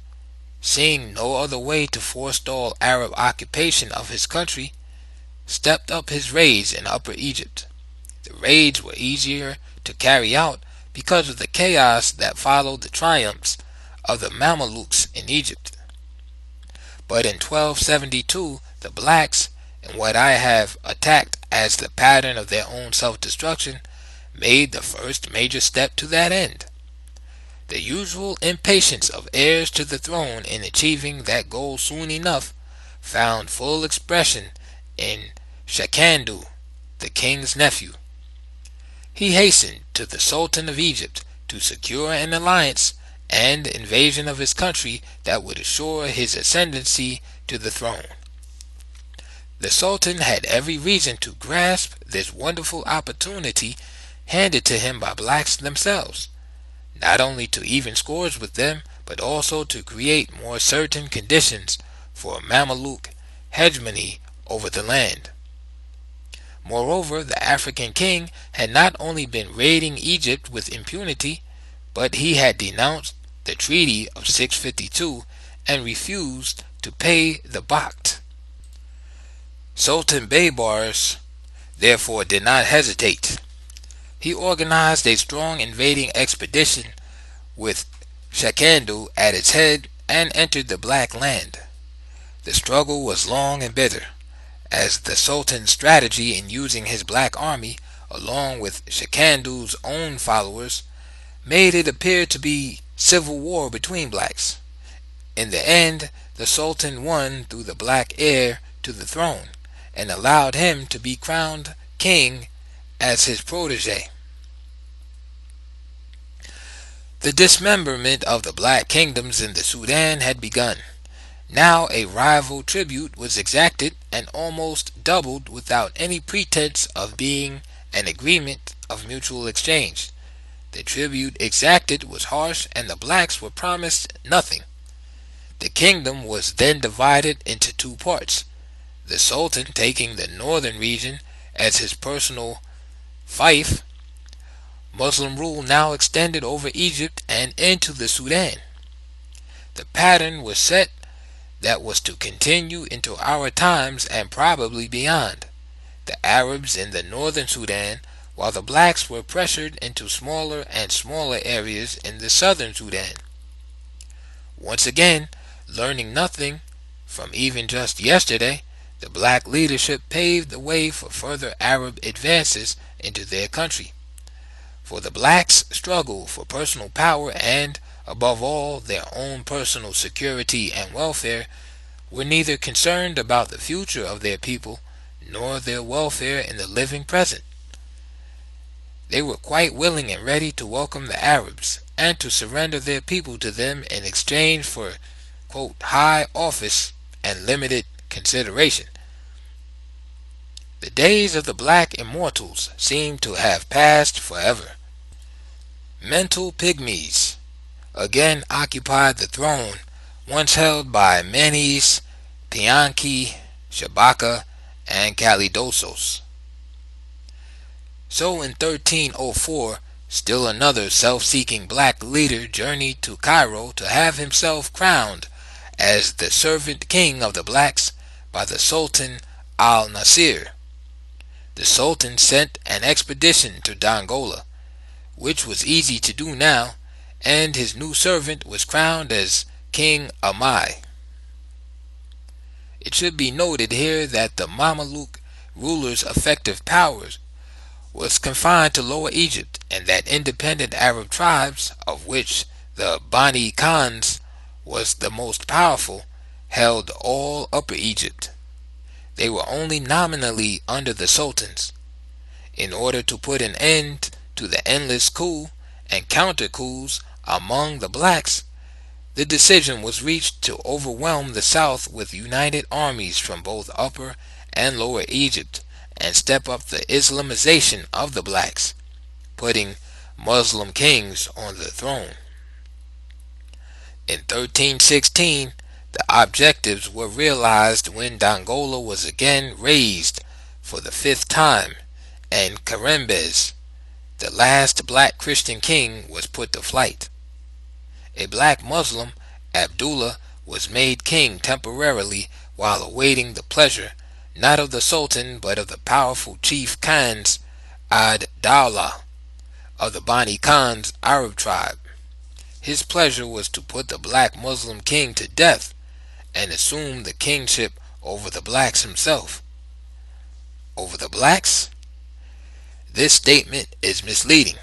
seeing no other way to forestall Arab occupation of his country, stepped up his raids in Upper Egypt. The raids were easier to carry out because of the chaos that followed the triumphs of the Mamelukes in Egypt. But in 1272, the blacks, in what I have attacked as the pattern of their own self-destruction, made the first major step to that end. The usual impatience of heirs to the throne in achieving that goal soon enough found full expression in Shakandu, the king's nephew. He hastened to the Sultan of Egypt to secure an alliance and invasion of his country that would assure his ascendancy to the throne. The Sultan had every reason to grasp this wonderful opportunity handed to him by blacks themselves, not only to even scores with them, but also to create more certain conditions for a Mameluke hegemony over the land. Moreover, the African king had not only been raiding Egypt with impunity, but he had denounced the Treaty of 652 and refused to pay the Bakht. Sultan Baybars therefore did not hesitate. He organized a strong invading expedition with Shakandu at its head and entered the Black Land. The struggle was long and bitter, as the Sultan's strategy in using his black army, along with Shikandu's own followers, made it appear to be civil war between blacks. In the end, the Sultan won through the black heir to the throne, and allowed him to be crowned king as his protege. The dismemberment of the black kingdoms in the Sudan had begun. Now a rival tribute was exacted and almost doubled without any pretense of being an agreement of mutual exchange. The tribute exacted was harsh and the blacks were promised nothing. The kingdom was then divided into two parts, the Sultan taking the northern region as his personal fief. Muslim rule now extended over Egypt and into the Sudan. The pattern was set that was to continue into our times and probably beyond. The Arabs in the northern Sudan, while the blacks were pressured into smaller and smaller areas in the southern Sudan. Once again, learning nothing from even just yesterday, the black leadership paved the way for further Arab advances into their country. For the blacks' struggle for personal power and, above all, their own personal security and welfare were neither concerned about the future of their people nor their welfare in the living present. They were quite willing and ready to welcome the Arabs and to surrender their people to them in exchange for, quote, high office and limited consideration. The days of the black immortals seemed to have passed forever. Mental pygmies again occupied the throne once held by Menes, Pianki, Shabaka, and Kalidosos. So in 1304, still another self-seeking black leader journeyed to Cairo to have himself crowned as the servant king of the blacks by the Sultan al-Nasir. The Sultan sent an expedition to Dongola, which was easy to do now, and his new servant was crowned as King Amai. It should be noted here that the Mameluke ruler's effective powers was confined to Lower Egypt, and that independent Arab tribes, of which the Bani Khans was the most powerful, held all Upper Egypt. They were only nominally under the sultans. In order to put an end to the endless coup and counter-coups among the blacks, the decision was reached to overwhelm the south with united armies from both Upper and Lower Egypt and step up the Islamization of the blacks, putting Muslim kings on the throne. In 1316, the objectives were realized when Dongola was again razed for the fifth time, and Karembez, the last black Christian king, was put to flight. A black Muslim, Abdullah, was made king temporarily while awaiting the pleasure not of the Sultan but of the powerful chief Khans ad-Dawla of the Bani Khans Arab tribe. His pleasure was to put the black Muslim king to death and assume the kingship over the blacks himself. Over the blacks? This statement is misleading.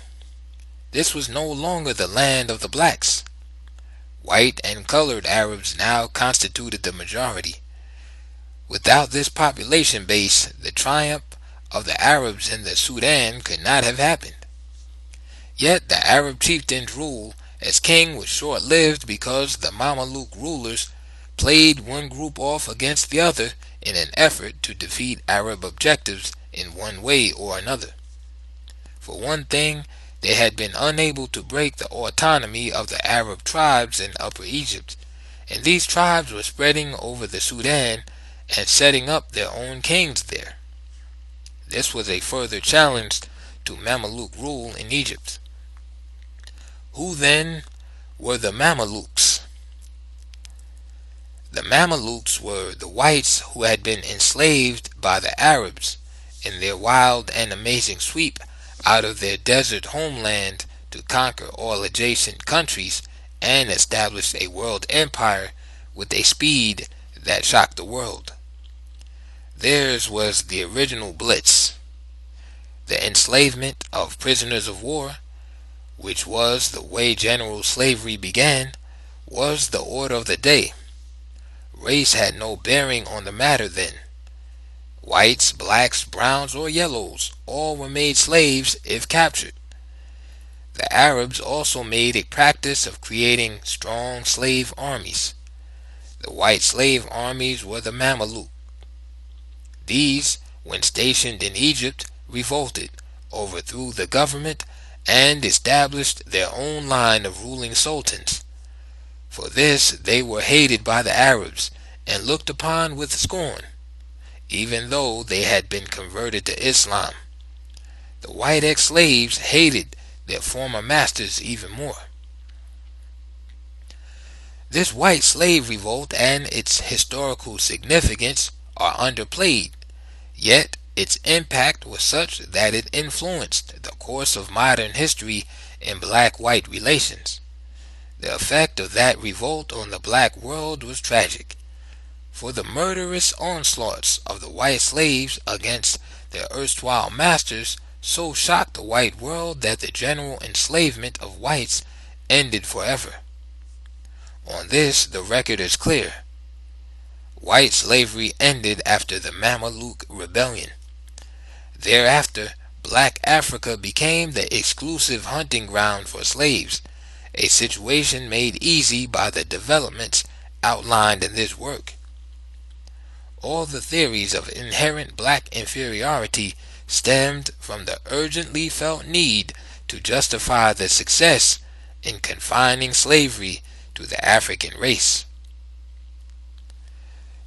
This was no longer the land of the blacks. White and colored Arabs now constituted the majority. Without this population base, the triumph of the Arabs in the Sudan could not have happened. Yet the Arab chieftain's rule as king was short-lived because the Mameluke rulers played one group off against the other in an effort to defeat Arab objectives in one way or another. For one thing, they had been unable to break the autonomy of the Arab tribes in Upper Egypt, and these tribes were spreading over the Sudan and setting up their own kings there. This was a further challenge to Mameluke rule in Egypt. Who then were the Mamelukes? The Mamelukes were the whites who had been enslaved by the Arabs in their wild and amazing sweep out of their desert homeland to conquer all adjacent countries and establish a world empire with a speed that shocked the world. Theirs was the original blitz. The enslavement of prisoners of war, which was the way general slavery began, was the order of the day. Race had no bearing on the matter then. Whites, blacks, browns, or yellows, all were made slaves if captured. The Arabs also made a practice of creating strong slave armies. The white slave armies were the Mameluke. These, when stationed in Egypt, revolted, overthrew the government, and established their own line of ruling sultans. For this they were hated by the Arabs, and looked upon with scorn, even though they had been converted to Islam. The white ex-slaves hated their former masters even more. This white slave revolt and its historical significance are underplayed, yet its impact was such that it influenced the course of modern history in black-white relations. The effect of that revolt on the black world was tragic, for the murderous onslaughts of the white slaves against their erstwhile masters so shocked the white world that the general enslavement of whites ended forever. On this the record is clear. White slavery ended after the Mameluke Rebellion. Thereafter, black Africa became the exclusive hunting ground for slaves, a situation made easy by the developments outlined in this work. All the theories of inherent black inferiority stemmed from the urgently felt need to justify the success in confining slavery to the African race.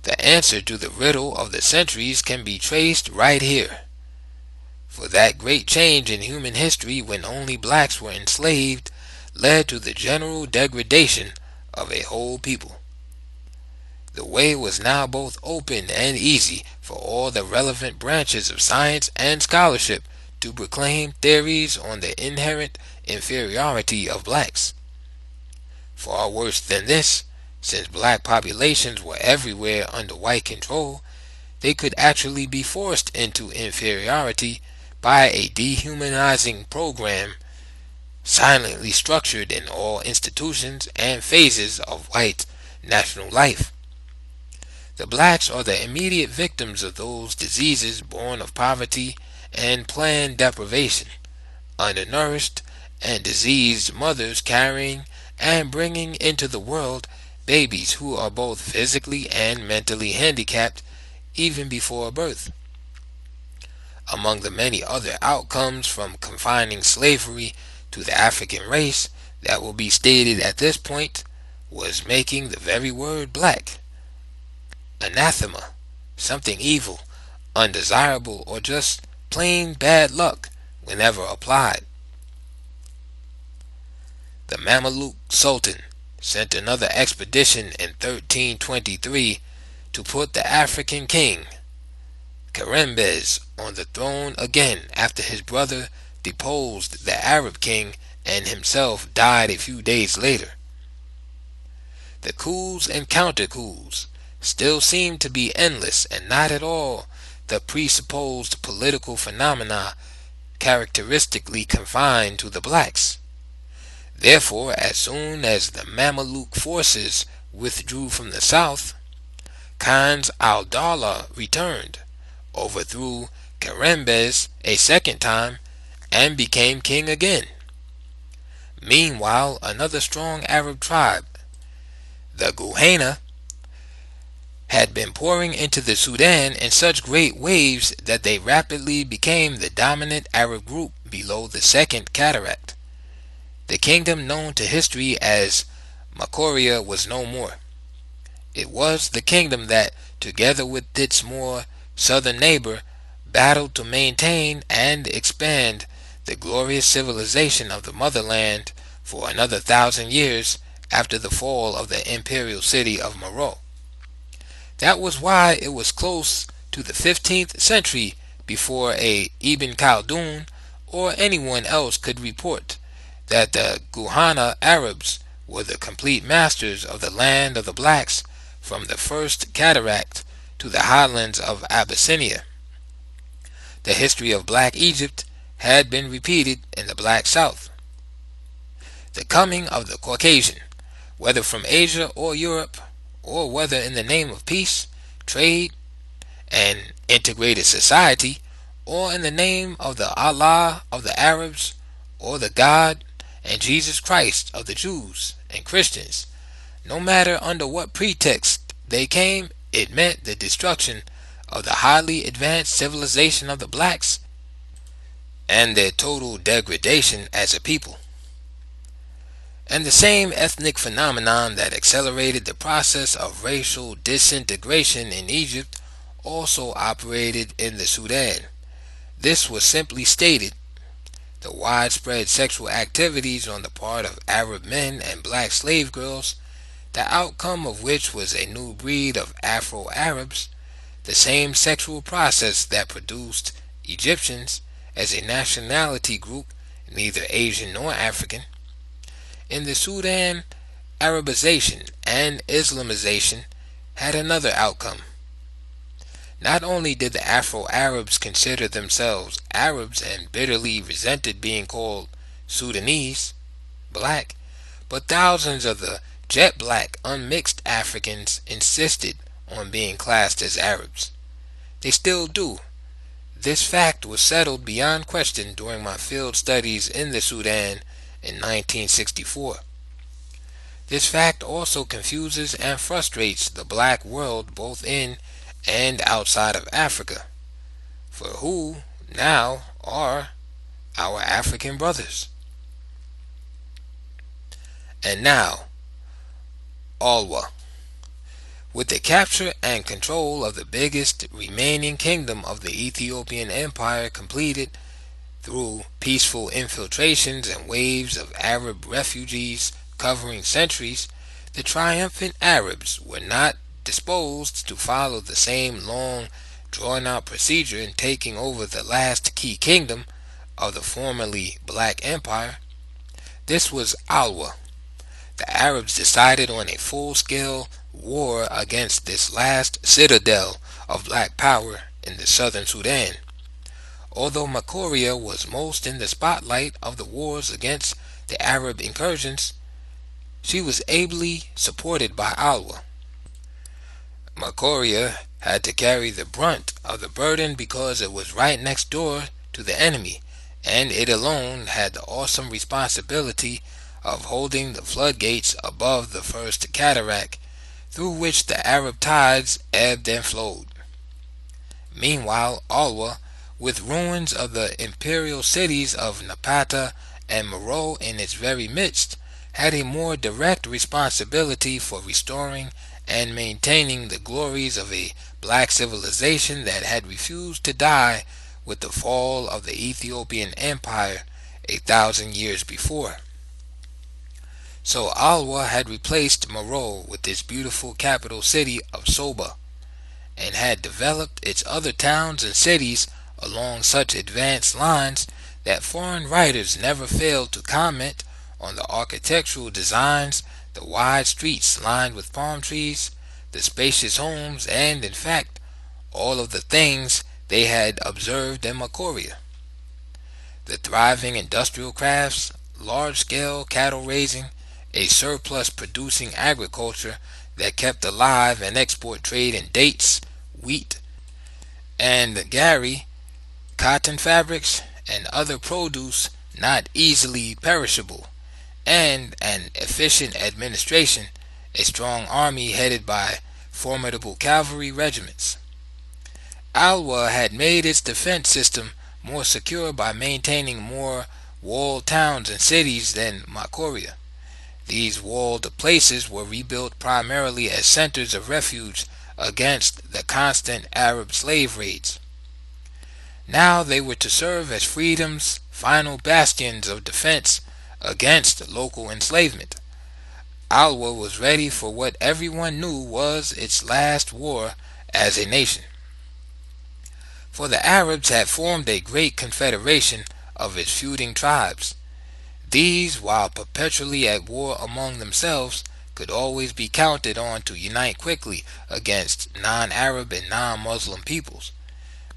The answer to the riddle of the centuries can be traced right here. For that great change in human history when only blacks were enslaved led to the general degradation of a whole people. The way was now both open and easy for all the relevant branches of science and scholarship to proclaim theories on the inherent inferiority of blacks. Far worse than this, since black populations were everywhere under white control, they could actually be forced into inferiority by a dehumanizing program silently structured in all institutions and phases of white national life. The blacks are the immediate victims of those diseases born of poverty and planned deprivation, undernourished and diseased mothers carrying and bringing into the world babies who are both physically and mentally handicapped even before birth. Among the many other outcomes from confining slavery to the African race that will be stated at this point was making the very word black anathema, something evil, undesirable, or just plain bad luck whenever applied. The Mameluke Sultan sent another expedition in 1323 to put the African king Kerembes on the throne again after his brother deposed the Arab king and himself died a few days later. The coups and counter-coups still seem to be endless and not at all the presupposed political phenomena characteristically confined to the blacks. Therefore, as soon as the Mameluke forces withdrew from the south, Khan's al-Dawla returned, overthrew Kerembes a second time, and became king again. Meanwhile, another strong Arab tribe, the Guhena, had been pouring into the Sudan in such great waves that they rapidly became the dominant Arab group below the Second Cataract. The kingdom known to history as Makoria was no more. It was the kingdom that, together with its more southern neighbor, battled to maintain and expand the glorious civilization of the motherland for another 1,000 years after the fall of the imperial city of Meroe. That was why it was close to the 15th century before a Ibn Khaldun or anyone else could report that the Guhana Arabs were the complete masters of the land of the blacks from the first cataract to the highlands of Abyssinia. The history of Black Egypt had been repeated in the Black South. The coming of the Caucasian, whether from Asia or Europe, or whether in the name of peace, trade, and integrated society, or in the name of the Allah of the Arabs, or the God and Jesus Christ of the Jews and Christians, no matter under what pretext they came, it meant the destruction of the highly advanced civilization of the blacks and their total degradation as a people. And the same ethnic phenomenon that accelerated the process of racial disintegration in Egypt also operated in the Sudan. This was simply stated: the widespread sexual activities on the part of Arab men and black slave girls, the outcome of which was a new breed of Afro-Arabs, the same sexual process that produced Egyptians as a nationality group neither Asian nor African. In the Sudan, Arabization and Islamization had another outcome. Not only did the Afro-Arabs consider themselves Arabs and bitterly resented being called Sudanese, black, but thousands of the jet black unmixed Africans insisted on being classed as Arabs. They still do. This fact was settled beyond question during my field studies in the Sudan in 1964. This fact also confuses and frustrates the black world both in and outside of Africa, for who now are our African brothers. And now, Alwa. With the capture and control of the biggest remaining kingdom of the Ethiopian Empire completed through peaceful infiltrations and waves of Arab refugees covering centuries, the triumphant Arabs were not disposed to follow the same long, drawn-out procedure in taking over the last key kingdom of the formerly black empire. This was Alwa. The Arabs decided on a full-scale war against this last citadel of black power in the southern Sudan. Although Makoria was most in the spotlight of the wars against the Arab incursions, she was ably supported by Alwa. Makoria had to carry the brunt of the burden because it was right next door to the enemy, and it alone had the awesome responsibility of holding the floodgates above the first cataract through which the Arab tides ebbed and flowed. Meanwhile, Alwa, with ruins of the imperial cities of Napata and Meroe in its very midst, had a more direct responsibility for restoring and maintaining the glories of a black civilization that had refused to die with the fall of the Ethiopian Empire 1,000 years before. So Alwa had replaced Meroe with its beautiful capital city of Soba, and had developed its other towns and cities along such advanced lines that foreign writers never failed to comment on the architectural designs, the wide streets lined with palm trees, the spacious homes, and, in fact, all of the things they had observed in Makoria. The thriving industrial crafts, large-scale cattle raising, a surplus-producing agriculture that kept alive an export trade in dates, wheat, and gari, cotton fabrics, and other produce not easily perishable, and an efficient administration, a strong army headed by formidable cavalry regiments. Alwa had made its defense system more secure by maintaining more walled towns and cities than Makoria. These walled places were rebuilt primarily as centers of refuge against the constant Arab slave raids. Now they were to serve as freedom's final bastions of defense against local enslavement. Alwa was ready for what everyone knew was its last war as a nation. For the Arabs had formed a great confederation of its feuding tribes. These, while perpetually at war among themselves, could always be counted on to unite quickly against non-Arab and non-Muslim peoples.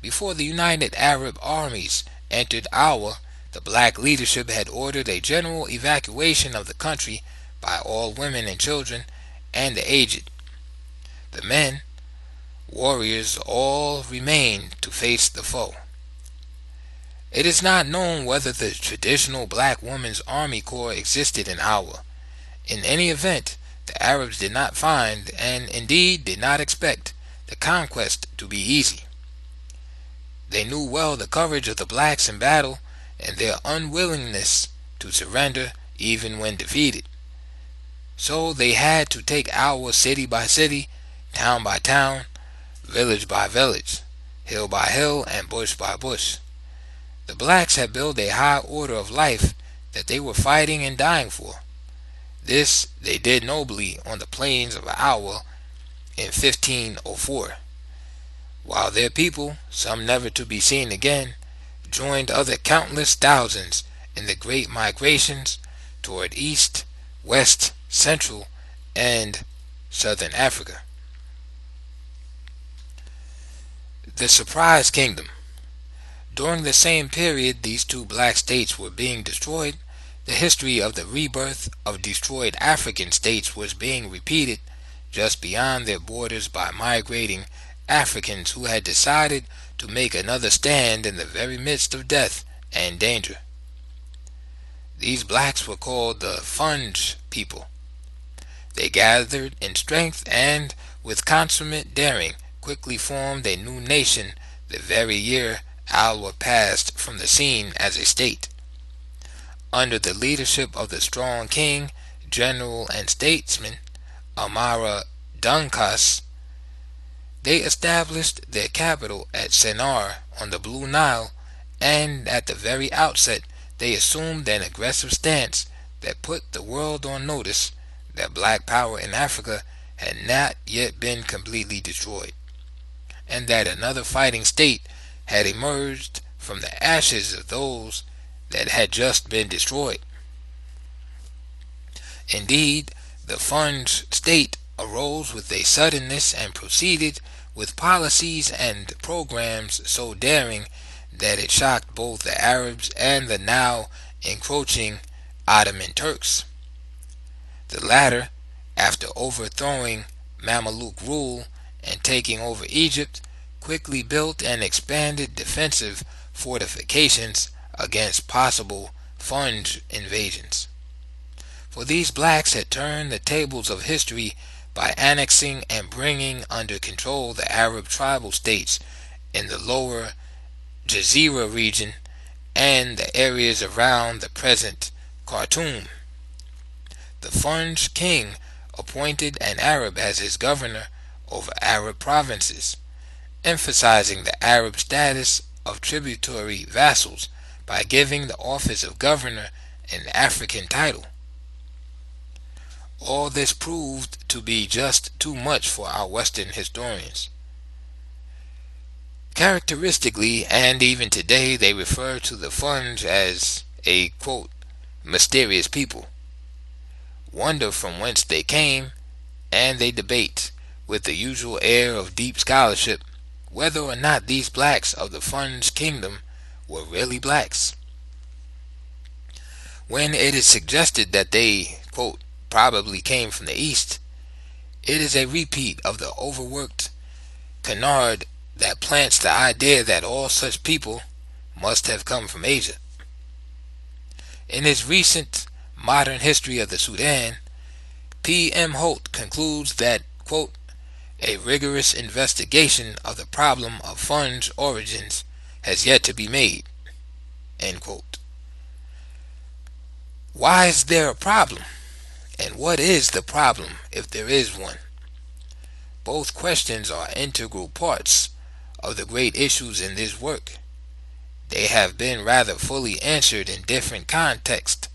Before the United Arab Armies entered Awa, the black leadership had ordered a general evacuation of the country by all women and children and the aged. The men, warriors, all remained to face the foe. It is not known whether the traditional black women's army corps existed in Awa. In any event, the Arabs did not find, and indeed did not expect, the conquest to be easy. They knew well the courage of the blacks in battle and their unwillingness to surrender even when defeated. So they had to take Awa city by city, town by town, village by village, hill by hill, and bush by bush. The blacks had built a high order of life that they were fighting and dying for. This they did nobly on the plains of Awa in 1504, while their people, some never to be seen again, joined other countless thousands in the great migrations toward East, West, Central, and Southern Africa. The Surprise Kingdom. During the same period these two black states were being destroyed, the history of the rebirth of destroyed African states was being repeated just beyond their borders by migrating Africans who had decided to make another stand in the very midst of death and danger. These blacks were called the Funge people. They gathered in strength and, with consummate daring, quickly formed a new nation the very year Alwa passed from the scene as a state. Under the leadership of the strong king, general, and statesman, Amara Dunkas, they established their capital at Sennar on the Blue Nile, and at the very outset they assumed an aggressive stance that put the world on notice that black power in Africa had not yet been completely destroyed, and that another fighting state had emerged from the ashes of those that had just been destroyed. Indeed, the Funge state arose with a suddenness and proceeded with policies and programs so daring that it shocked both the Arabs and the now encroaching Ottoman Turks. The latter, after overthrowing Mameluke rule and taking over Egypt, quickly built and expanded defensive fortifications against possible Funge invasions. For these blacks had turned the tables of history by annexing and bringing under control the Arab tribal states in the lower Jazira region and the areas around the present Khartoum. The Funge king appointed an Arab as his governor over Arab provinces, emphasizing the Arab status of tributary vassals by giving the office of governor an African title. All this proved to be just too much for our Western historians. Characteristically, and even today, they refer to the Funge as a, quote, mysterious people, wonder from whence they came, and they debate, with the usual air of deep scholarship, whether or not these blacks of the Funge kingdom were really blacks. When it is suggested that they, quote, probably came from the East, it is a repeat of the overworked canard that plants the idea that all such people must have come from Asia. In his recent Modern History of the Sudan, P. M. Holt concludes that, quote, a rigorous investigation of the problem of Funge origins has yet to be made, end quote. Why is there a problem? And what is the problem, if there is one? Both questions are integral parts of the great issues in this work. They have been rather fully answered in different contexts.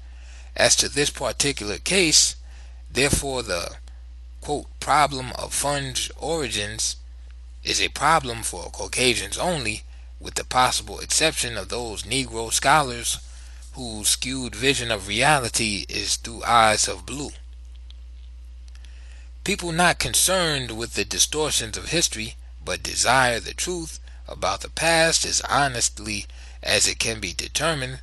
As to this particular case, therefore, the, quote, problem of Funge origins is a problem for Caucasians only, with the possible exception of those Negro scholars whose skewed vision of reality is through eyes of blue. People not concerned with the distortions of history, but desire the truth about the past as honestly as it can be determined,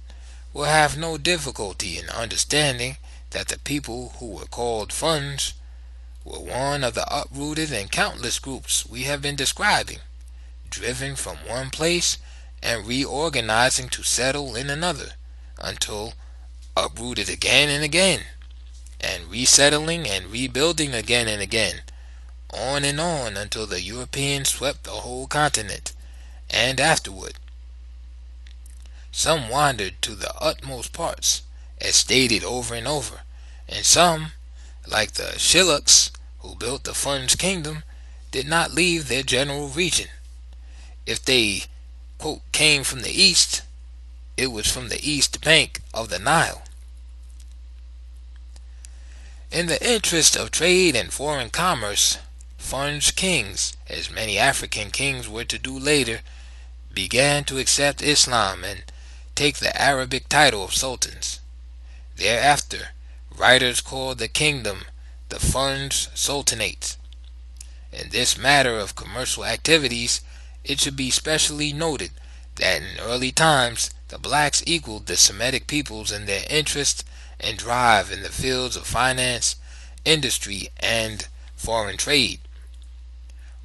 will have no difficulty in understanding that the people who were called Funds were one of the uprooted and countless groups we have been describing, driven from one place and reorganizing to settle in another, until uprooted again and again, and resettling and rebuilding again and again, on and on until the Europeans swept the whole continent, and afterward. Some wandered to the utmost parts, as stated over and over, and some, like the Shillaks, who built the Fun's kingdom, did not leave their general region. If they, quote, came from the east, it was from the east bank of the Nile. In the interest of trade and foreign commerce, Fun's kings, as many African kings were to do later, began to accept Islam and take the Arabic title of sultans. Thereafter, writers called the kingdom the Fun's Sultanate. In this matter of commercial activities, it should be specially noted that in early times the blacks equaled the Semitic peoples in their interest and drive in the fields of finance, industry, and foreign trade.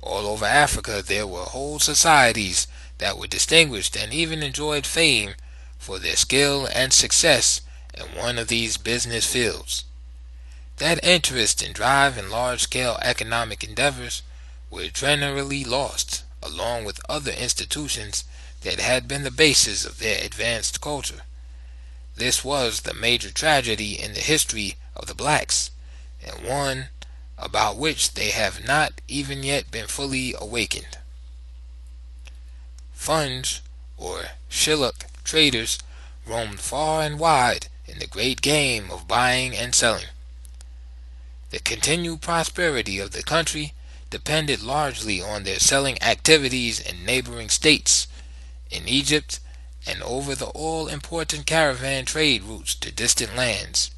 All over Africa there were whole societies that were distinguished and even enjoyed fame for their skill and success in one of these business fields. That interest and drive in large-scale economic endeavors were generally lost, along with other institutions that had been the basis of their advanced culture. This was the major tragedy in the history of the blacks, and one about which they have not even yet been fully awakened. Funds, or Shilluk traders, roamed far and wide in the great game of buying and selling. The continued prosperity of the country depended largely on their selling activities in neighboring states, in Egypt, and over the all-important caravan trade routes to distant lands.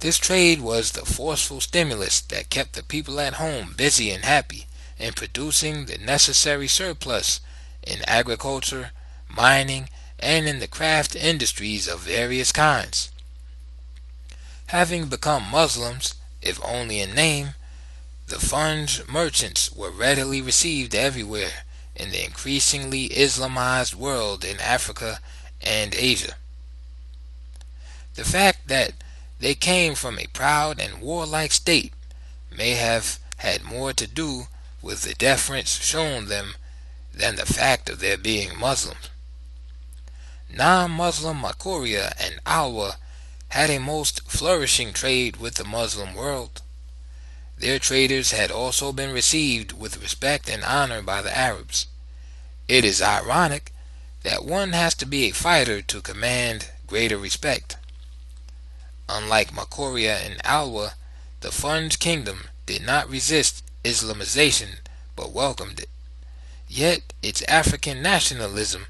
This trade was the forceful stimulus that kept the people at home busy and happy in producing the necessary surplus in agriculture, mining, and in the craft industries of various kinds. Having become Muslims, if only in name, the Fun's merchants were readily received everywhere in the increasingly Islamized world in Africa and Asia. The fact that they came from a proud and warlike state may have had more to do with the deference shown them than the fact of their being Muslims. Non-Muslim Makuria and Alwa had a most flourishing trade with the Muslim world. Their traders had also been received with respect and honor by the Arabs. It is ironic that one has to be a fighter to command greater respect. Unlike Makuria and Alwa, the Fun's kingdom did not resist Islamization but welcomed it. Yet its African nationalism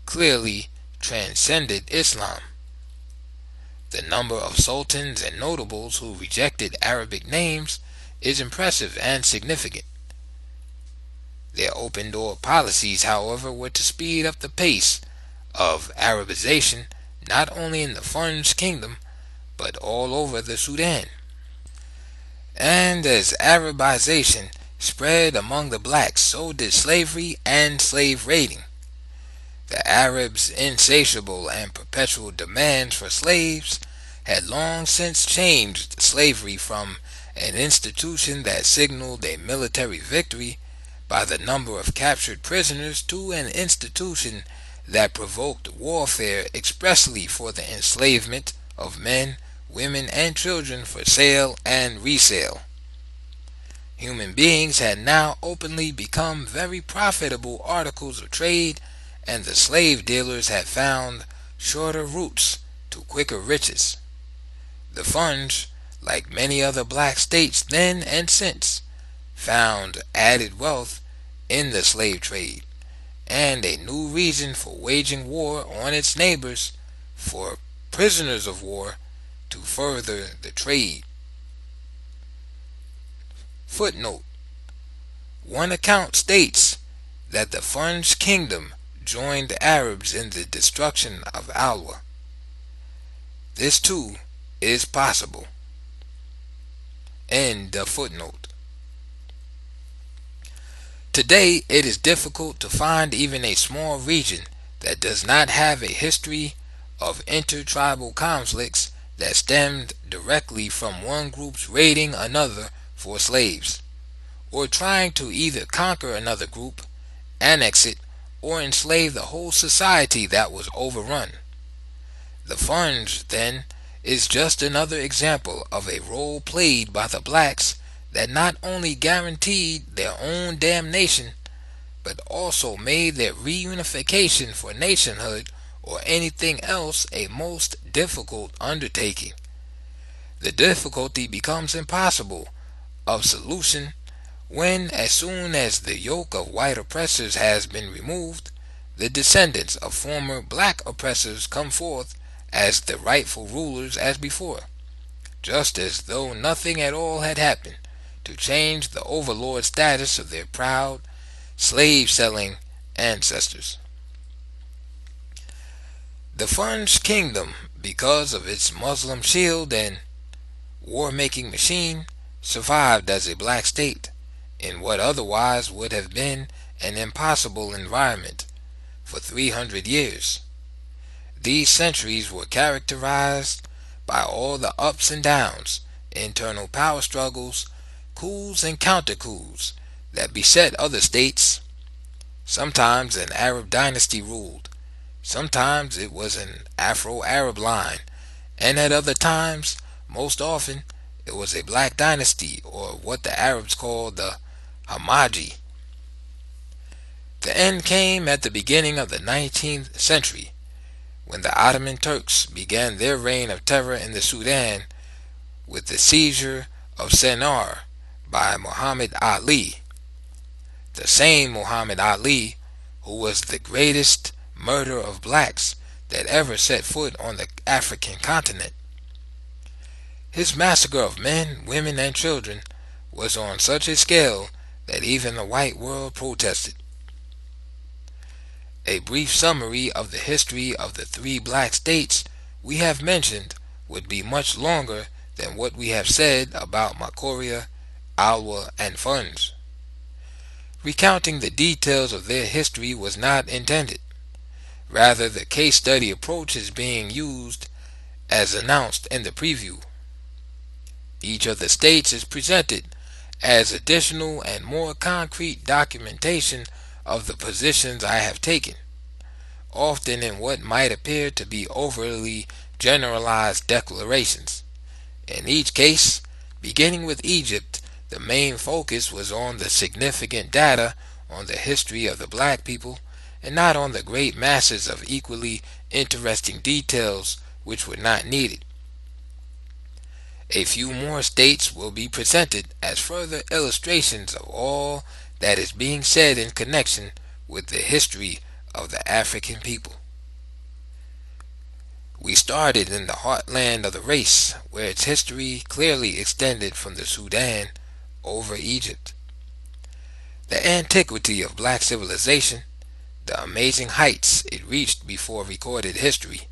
clearly transcended Islam. The number of sultans and notables who rejected Arabic names is impressive and significant. Their open-door policies, however, were to speed up the pace of Arabization not only in the Fun's kingdom, but all over the Sudan. And as Arabization spread among the blacks, so did slavery and slave raiding. The Arabs' insatiable and perpetual demands for slaves had long since changed slavery from an institution that signaled a military victory by the number of captured prisoners to an institution that provoked warfare expressly for the enslavement of men, women, and children for sale and resale. Human beings had now openly become very profitable articles of trade, and the slave dealers had found shorter routes to quicker riches. The Funds, like many other black states then and since, found added wealth in the slave trade, and a new reason for waging war on its neighbors for prisoners of war to further the trade. Footnote: one account states that the Funj kingdom joined the Arabs in the destruction of Alwa. This too is possible. End of footnote. Today it is difficult to find even a small region that does not have a history of intertribal conflicts that stemmed directly from one group's raiding another for slaves, or trying to either conquer another group, annex it, or enslave the whole society that was overrun. The Funj, then, is just another example of a role played by the blacks that not only guaranteed their own damnation, but also made their reunification for nationhood or anything else a most difficult undertaking. The difficulty becomes impossible of solution when, as soon as the yoke of white oppressors has been removed, the descendants of former black oppressors come forth as the rightful rulers as before, just as though nothing at all had happened to change the overlord status of their proud, slave-selling ancestors. The Funj kingdom, because of its Muslim shield and war-making machine, survived as a black state in what otherwise would have been an impossible environment for 300 years. These centuries were characterized by all the ups and downs, internal power struggles, coups and counter-coups that beset other states. Sometimes an Arab dynasty ruled, sometimes it was an Afro-Arab line, and at other times, most often, it was a black dynasty, or what the Arabs called the Hamaji. The end came at the beginning of the 19th century, when the Ottoman Turks began their reign of terror in the Sudan with the seizure of Sennar by Muhammad Ali, the same Muhammad Ali who was the greatest murderer of blacks that ever set foot on the African continent. His massacre of men, women, and children was on such a scale that even the white world protested. A brief summary of the history of the three black states we have mentioned would be much longer than what we have said about Makoria, Alwa, and Funj. Recounting the details of their history was not intended. Rather, the case study approach is being used as announced in the preview. Each of the states is presented as additional and more concrete documentation of the positions I have taken, often in what might appear to be overly generalized declarations. In each case, beginning with Egypt, the main focus was on the significant data on the history of the black people, and not on the great masses of equally interesting details which were not needed. A few more states will be presented as further illustrations of all that is being said in connection with the history of the African people. We started in the heartland of the race, where its history clearly extended from the Sudan over Egypt. The antiquity of black civilization, the amazing heights it reached before recorded history,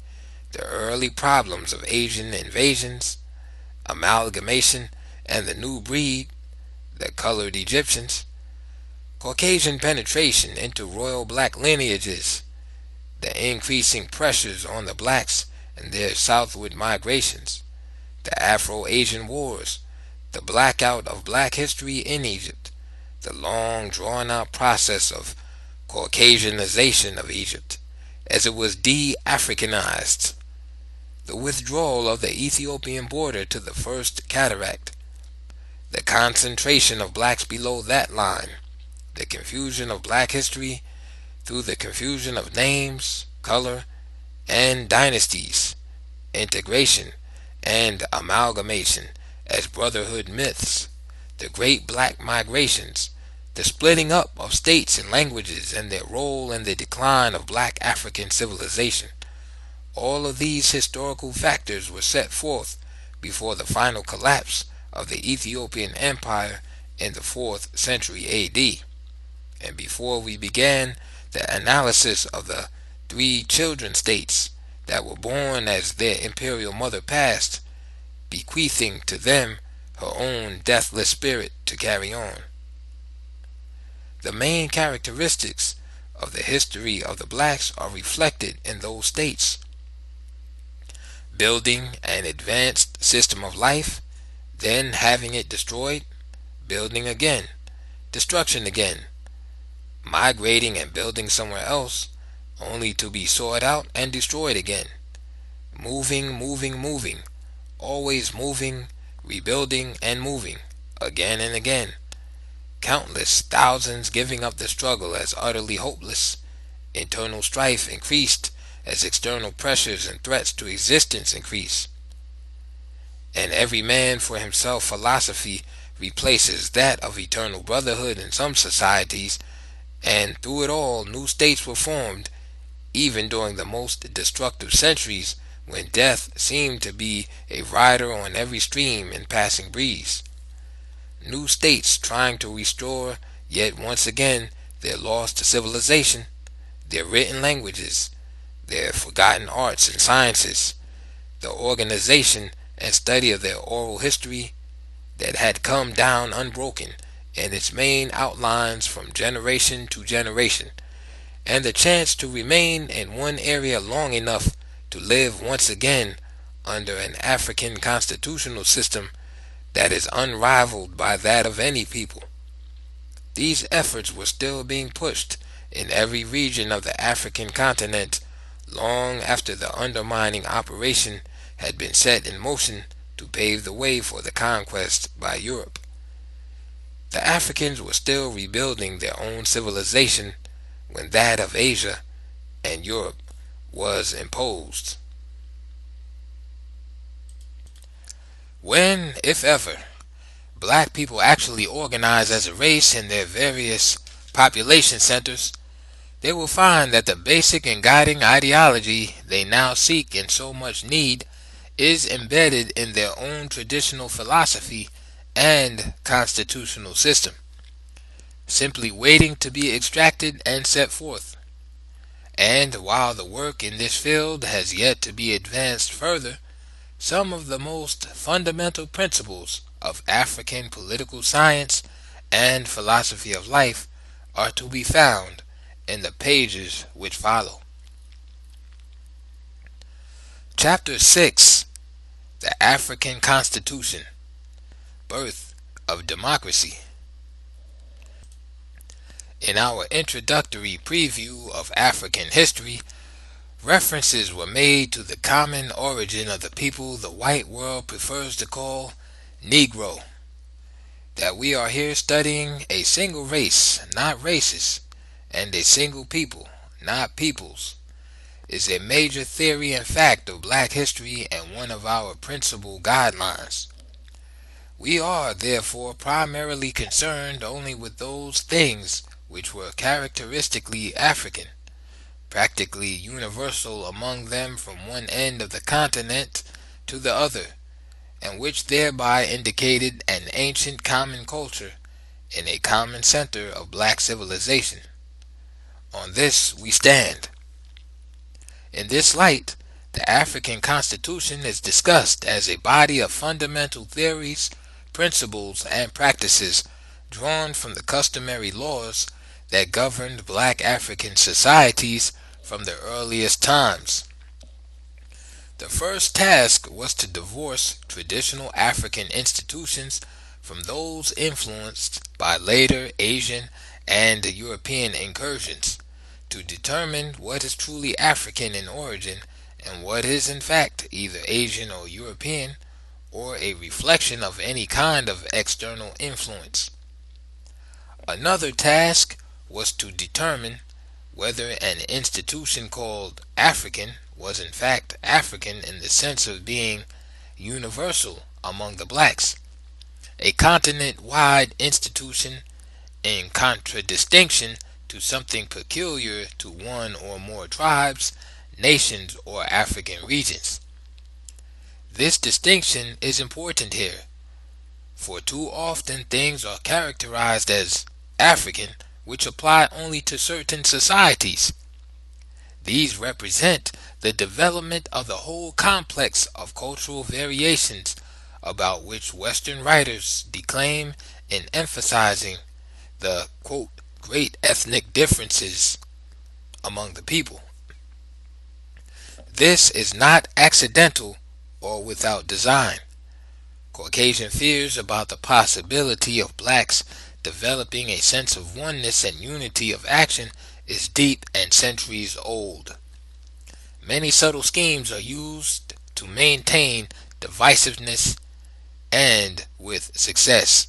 the early problems of Asian invasions, amalgamation, and the new breed, the colored Egyptians, Caucasian penetration into royal black lineages, the increasing pressures on the blacks and their southward migrations, the Afro-Asian wars, the blackout of black history in Egypt, the long drawn-out process of Caucasianization of Egypt, as it was de-Africanized, the withdrawal of the Ethiopian border to the first cataract, the concentration of blacks below that line, the confusion of black history through the confusion of names, color, and dynasties, integration and amalgamation as brotherhood myths, the great black migrations, the splitting up of states and languages and their role in the decline of black African civilization. All of these historical factors were set forth before the final collapse of the Ethiopian Empire in the 4th century AD. And before we began the analysis of the 3 children states that were born as their imperial mother passed, bequeathing to them her own deathless spirit to carry on. The main characteristics of the history of the blacks are reflected in those states: building an advanced system of life, then having it destroyed, building again, destruction again, migrating and building somewhere else, only to be sought out and destroyed again, moving, always moving, rebuilding and moving, again and again, countless thousands giving up the struggle as utterly hopeless, internal strife increased as external pressures and threats to existence increase, and every man for himself philosophy replaces that of eternal brotherhood in some societies, and through it all new states were formed, even during the most destructive centuries when death seemed to be a rider on every stream and passing breeze. New states trying to restore yet once again their lost civilization, their written languages, their forgotten arts and sciences, the organization and study of their oral history that had come down unbroken in its main outlines from generation to generation, and the chance to remain in one area long enough to live once again under an African constitutional system that is unrivaled by that of any people. These efforts were still being pushed in every region of the African continent long after the undermining operation had been set in motion to pave the way for the conquest by Europe. The Africans were still rebuilding their own civilization when that of Asia and Europe was imposed. When, if ever, black people actually organize as a race in their various population centers, they will find that the basic and guiding ideology they now seek and so much need is embedded in their own traditional philosophy and constitutional system, simply waiting to be extracted and set forth. And while the work in this field has yet to be advanced further, some of the most fundamental principles of African political science and philosophy of life are to be found in the pages which follow. Chapter 6: The African Constitution, Birth of Democracy. In our introductory preview of African history, references were made to the common origin of the people the white world prefers to call Negro. That we are here studying a single race, not races, and a single people, not peoples, is a major theory and fact of black history and one of our principal guidelines. We are, therefore, primarily concerned only with those things which were characteristically African, practically universal among them from one end of the continent to the other, and which thereby indicated an ancient common culture in a common center of black civilization. On this we stand. In this light, the African Constitution is discussed as a body of fundamental theories, principles, and practices drawn from the customary laws that governed black African societies from the earliest times. The first task was to divorce traditional African institutions from those influenced by later Asian and European incursions, to determine what is truly African in origin and what is in fact either Asian or European, or a reflection of any kind of external influence. Another task was to determine whether an institution called African was in fact African in the sense of being universal among the blacks, a continent-wide institution in contradistinction to something peculiar to one or more tribes, nations, or African regions. This distinction is important here, For too often things are characterized as African, which apply only to certain societies. These represent the development of the whole complex of cultural variations about which Western writers declaim in emphasizing the quote, great ethnic differences among the people. This is not accidental or without design. Caucasian fears about the possibility of blacks developing a sense of oneness and unity of action is deep and centuries old. Many subtle schemes are used to maintain divisiveness, and with success.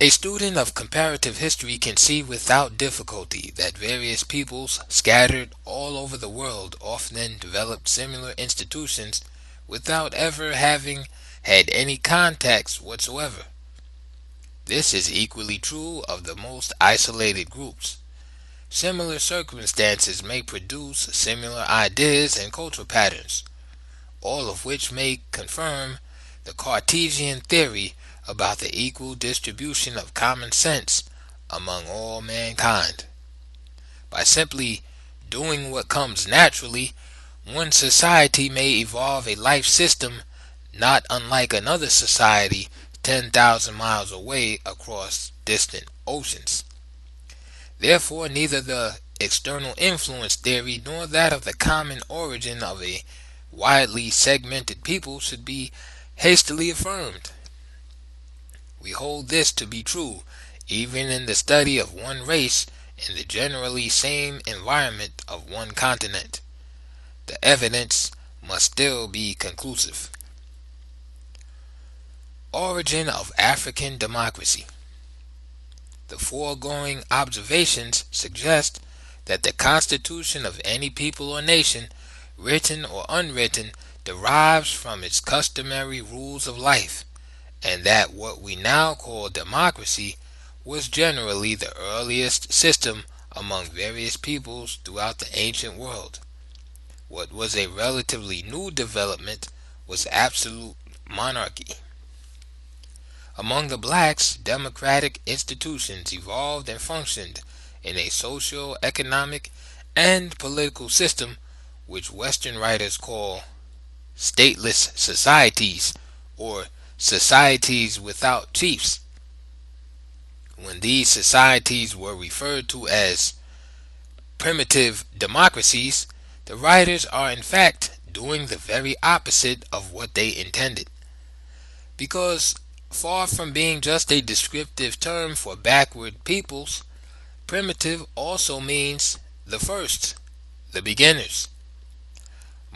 A student of comparative history can see without difficulty that various peoples scattered all over the world often developed similar institutions without ever having had any contacts whatsoever. This is equally true of the most isolated groups. Similar circumstances may produce similar ideas and cultural patterns, all of which may confirm the Cartesian theory about the equal distribution of common sense among all mankind. By simply doing what comes naturally, one society may evolve a life system not unlike another society 10,000 miles away across distant oceans. Therefore, neither the external influence theory nor that of the common origin of a widely segmented people should be hastily affirmed. We hold this to be true even in the study of one race in the generally same environment of one continent. The evidence must still be conclusive. Origin of African democracy. The foregoing observations suggest that the constitution of any people or nation, written or unwritten, derives from its customary rules of life, and that what we now call democracy was generally the earliest system among various peoples throughout the ancient world. What was a relatively new development was absolute monarchy. Among the blacks, democratic institutions evolved and functioned in a socio-economic and political system which Western writers call stateless societies or societies without chiefs. When these societies were referred to as primitive democracies, the writers are in fact doing the very opposite of what they intended. Because far from being just a descriptive term for backward peoples, primitive also means the first, the beginners.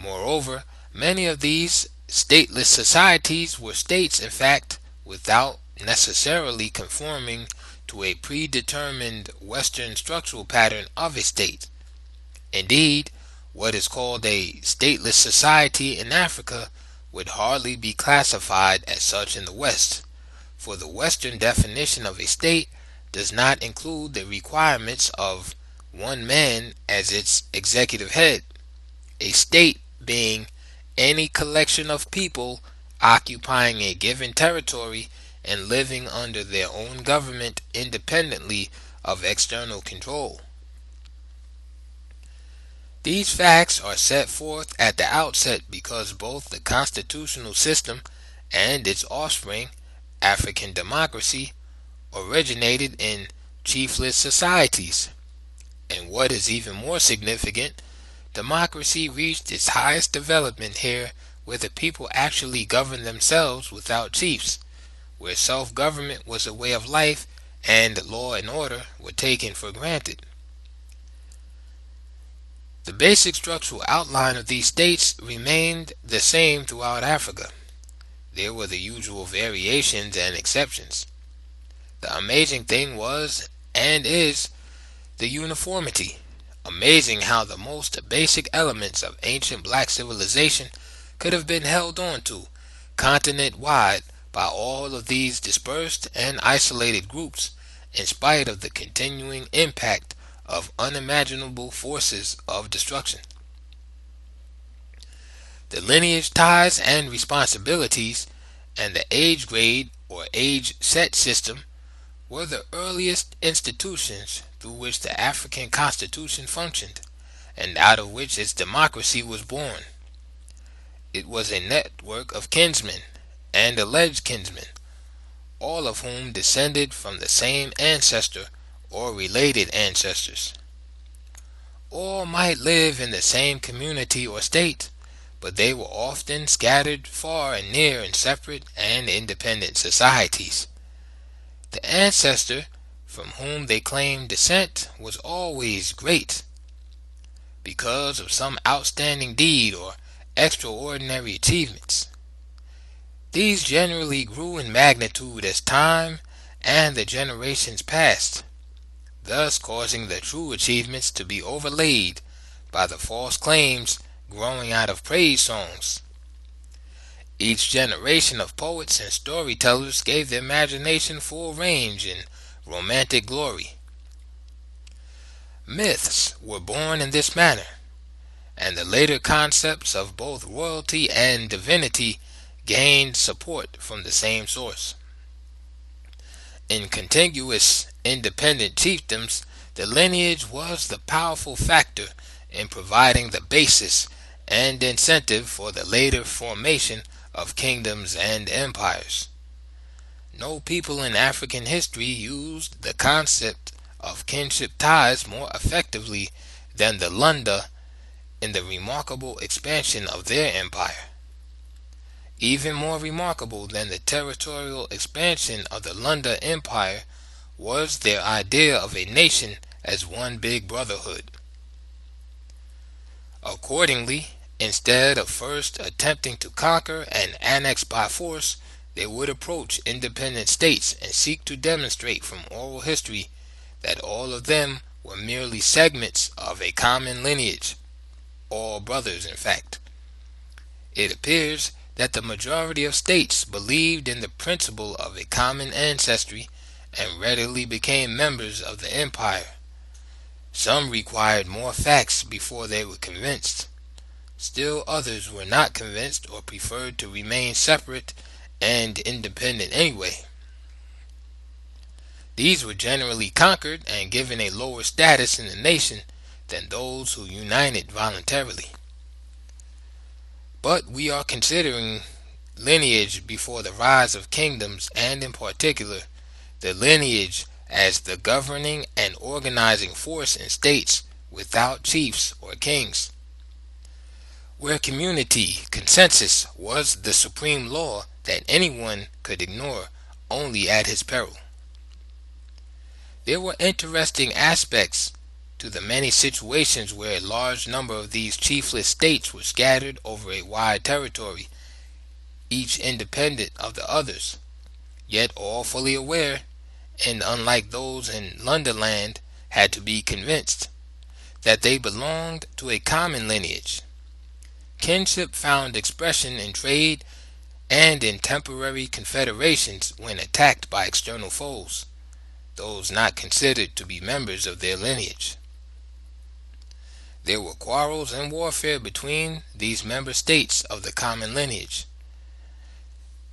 Moreover, many of these stateless societies were states, in fact, without necessarily conforming to a predetermined Western structural pattern of a state. Indeed, what is called a stateless society in Africa would hardly be classified as such in the West, for the Western definition of a state does not include the requirements of one man as its executive head, a state being any collection of people occupying a given territory and living under their own government independently of external control. These facts are set forth at the outset because both the constitutional system and its offspring, African democracy, originated in chiefless societies. And what is even more significant, democracy reached its highest development here where the people actually governed themselves without chiefs, where self-government was a way of life and law and order were taken for granted. The basic structural outline of these states remained the same throughout Africa. There were the usual variations and exceptions. The amazing thing was, and is, the uniformity. Amazing how the most basic elements of ancient black civilization could have been held on to, continent-wide, by all of these dispersed and isolated groups, in spite of the continuing impact of unimaginable forces of destruction. The lineage ties and responsibilities, and the age grade or age set system were the earliest institutions through which the African Constitution functioned, and out of which its democracy was born. It was a network of kinsmen and alleged kinsmen, all of whom descended from the same ancestor or related ancestors. All might live in the same community or state, but they were often scattered far and near in separate and independent societies. The ancestor from whom they claimed descent was always great, because of some outstanding deed or extraordinary achievements. These generally grew in magnitude as time and the generations passed, thus causing the true achievements to be overlaid by the false claims growing out of praise songs. Each generation of poets and storytellers gave the imagination full range in romantic glory. Myths were born in this manner, and the later concepts of both royalty and divinity gained support from the same source. In contiguous, independent chiefdoms, the lineage was the powerful factor in providing the basis and incentive for the later formation of kingdoms and empires. No people in African history used the concept of kinship ties more effectively than the Lunda in the remarkable expansion of their empire. Even more remarkable than the territorial expansion of the Lunda Empire was their idea of a nation as one big brotherhood. Accordingly, instead of first attempting to conquer and annex by force, they would approach independent states and seek to demonstrate from oral history that all of them were merely segments of a common lineage, all brothers in fact. It appears that the majority of states believed in the principle of a common ancestry and readily became members of the empire. Some required more facts before they were convinced. Still others were not convinced or preferred to remain separate and independent anyway. These were generally conquered and given a lower status in the nation than those who united voluntarily. But we are considering lineage before the rise of kingdoms, and in particular the lineage as the governing and organizing force in states without chiefs or kings, where community consensus was the supreme law that anyone could ignore only at his peril. There were interesting aspects to the many situations where a large number of these chiefless states were scattered over a wide territory, each independent of the others, yet all fully aware, and unlike those in Lundaland, had to be convinced that they belonged to a common lineage. Kinship found expression in trade and in temporary confederations when attacked by external foes, those not considered to be members of their lineage. There were quarrels and warfare between these member states of the common lineage.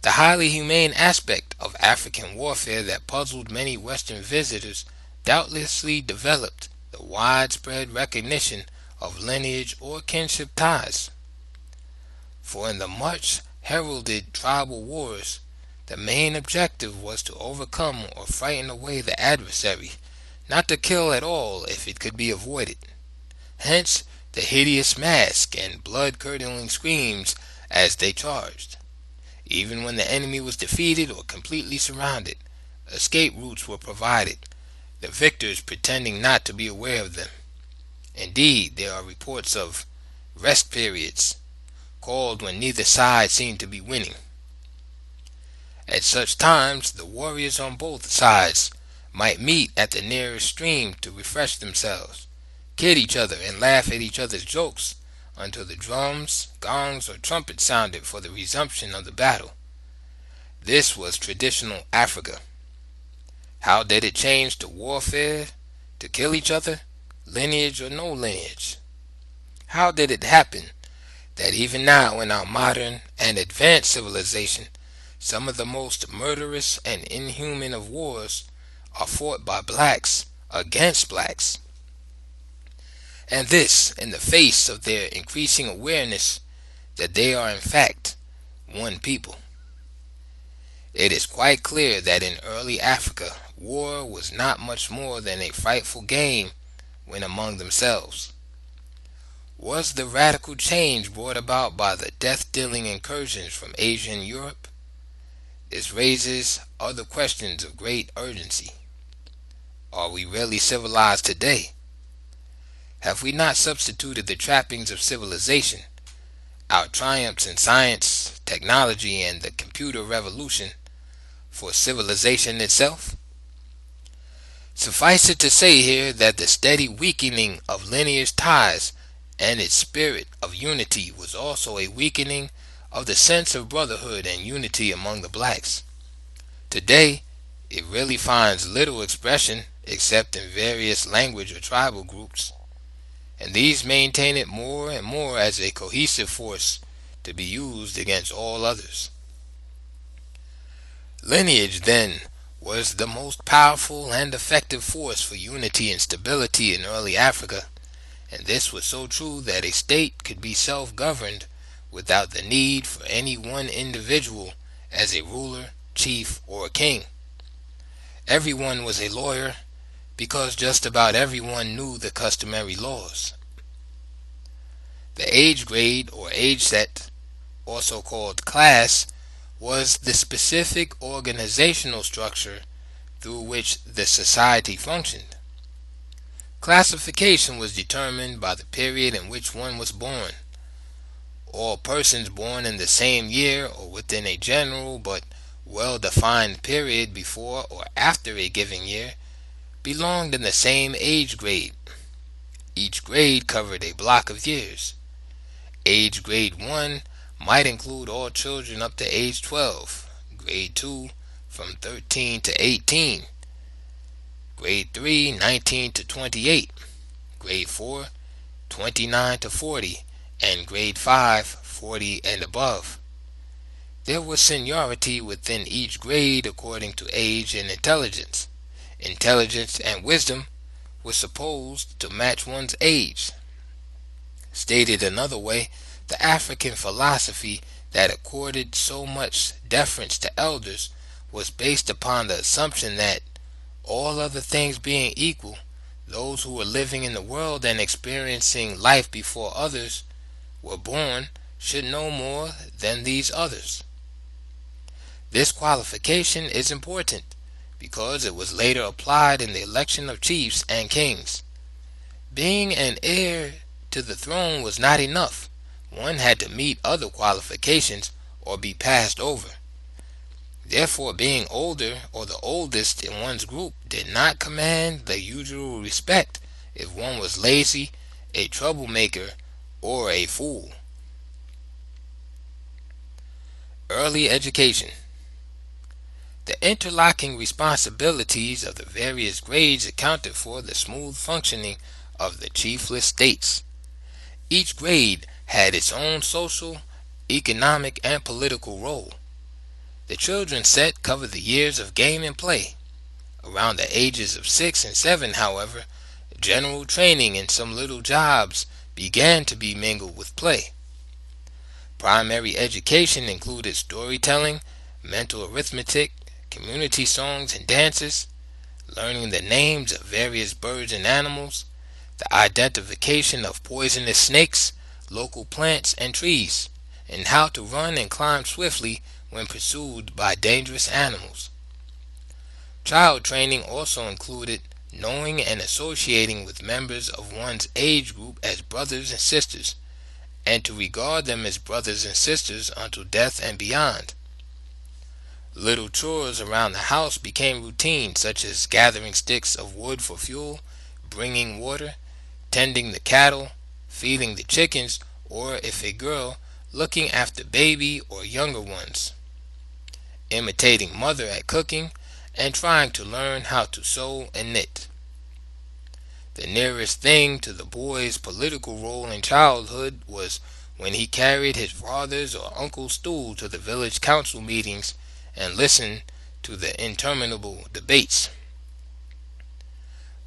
The highly humane aspect of African warfare that puzzled many Western visitors doubtlessly developed the widespread recognition of lineage or kinship ties. For in the much heralded tribal wars, the main objective was to overcome or frighten away the adversary, not to kill at all if it could be avoided. Hence the hideous mask and blood-curdling screams as they charged. Even when the enemy was defeated or completely surrounded, escape routes were provided, the victors pretending not to be aware of them. Indeed, there are reports of rest periods, called when neither side seemed to be winning. At such times, the warriors on both sides might meet at the nearest stream to refresh themselves, kid each other, and laugh at each other's jokes until the drums, gongs, or trumpets sounded for the resumption of the battle. This was traditional Africa. How did it change to warfare, to kill each other, lineage or no lineage? How did it happen that even now in our modern and advanced civilization, Some of the most murderous and inhuman of wars are fought by blacks against blacks, and this in the face of their increasing awareness that they are in fact one people. It is quite clear that in early Africa, war was not much more than a frightful game when among themselves. Was the radical change brought about by the death-dealing incursions from Asia and Europe? This raises other questions of great urgency. Are we really civilized today? Have we not substituted the trappings of civilization, our triumphs in science, technology, and the computer revolution, for civilization itself? Suffice it to say here that the steady weakening of lineage ties and its spirit of unity was also a weakening of the sense of brotherhood and unity among the blacks. Today, it really finds little expression except in various language or tribal groups, and these maintain it more and more as a cohesive force to be used against all others. Lineage, then, was the most powerful and effective force for unity and stability in early Africa, and this was so true that a state could be self-governed without the need for any one individual as a ruler, chief, or king. Everyone was a lawyer because just about everyone knew the customary laws. The age grade or age set, also called class, was the specific organizational structure through which the society functioned. Classification was determined by the period in which one was born. All persons born in the same year or within a general but well-defined period before or after a given year belonged in the same age grade. Each grade covered a block of years. Age grade 1 might include all children up to age 12, grade 2 from 13 to 18, grade 3 19 to 28, grade 4 29 to 40, and grade 5 40 and above. There was seniority within each grade according to age and intelligence. Intelligence and wisdom were supposed to match one's age. Stated another way, the African philosophy that accorded so much deference to elders was based upon the assumption that, all other things being equal, those who were living in the world and experiencing life before others were born should know more than these others. This qualification is important because it was later applied in the election of chiefs and kings. Being an heir to the throne was not enough. One had to meet other qualifications or be passed over. Therefore, being older or the oldest in one's group did not command the usual respect if one was lazy, a troublemaker, or a fool. Early education. The interlocking responsibilities of the various grades accounted for the smooth functioning of the chiefless states. Each grade had its own social, economic, and political role. The children's set covered the years of game and play. Around the ages of 6 and 7, however, general training and some little jobs began to be mingled with play. Primary education included storytelling, mental arithmetic, community songs and dances, learning the names of various birds and animals, the identification of poisonous snakes, local plants and trees, and how to run and climb swiftly when pursued by dangerous animals. Child training also included knowing and associating with members of one's age group as brothers and sisters, and to regard them as brothers and sisters until death and beyond. Little chores around the house became routine, such as gathering sticks of wood for fuel, bringing water, tending the cattle, feeding the chickens, or, if a girl, looking after baby or younger ones, imitating mother at cooking, and trying to learn how to sew and knit. The nearest thing to the boy's political role in childhood was when he carried his father's or uncle's stool to the village council meetings and listen to the interminable debates.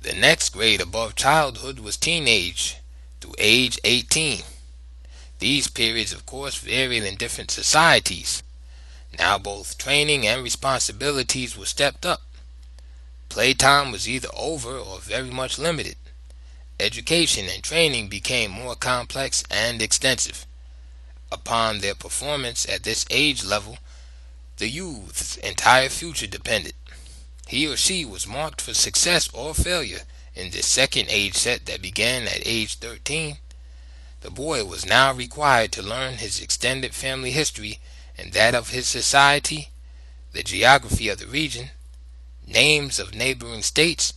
The next grade above childhood was teenage through age 18. These periods, of course, varied in different societies. Now both training and responsibilities were stepped up. Playtime was either over or very much limited. Education and training became more complex and extensive. Upon their performance at this age level, the youth's entire future depended. He or she was marked for success or failure in this second age set that began at age 13. The boy was now required to learn his extended family history and that of his society, the geography of the region, names of neighboring states,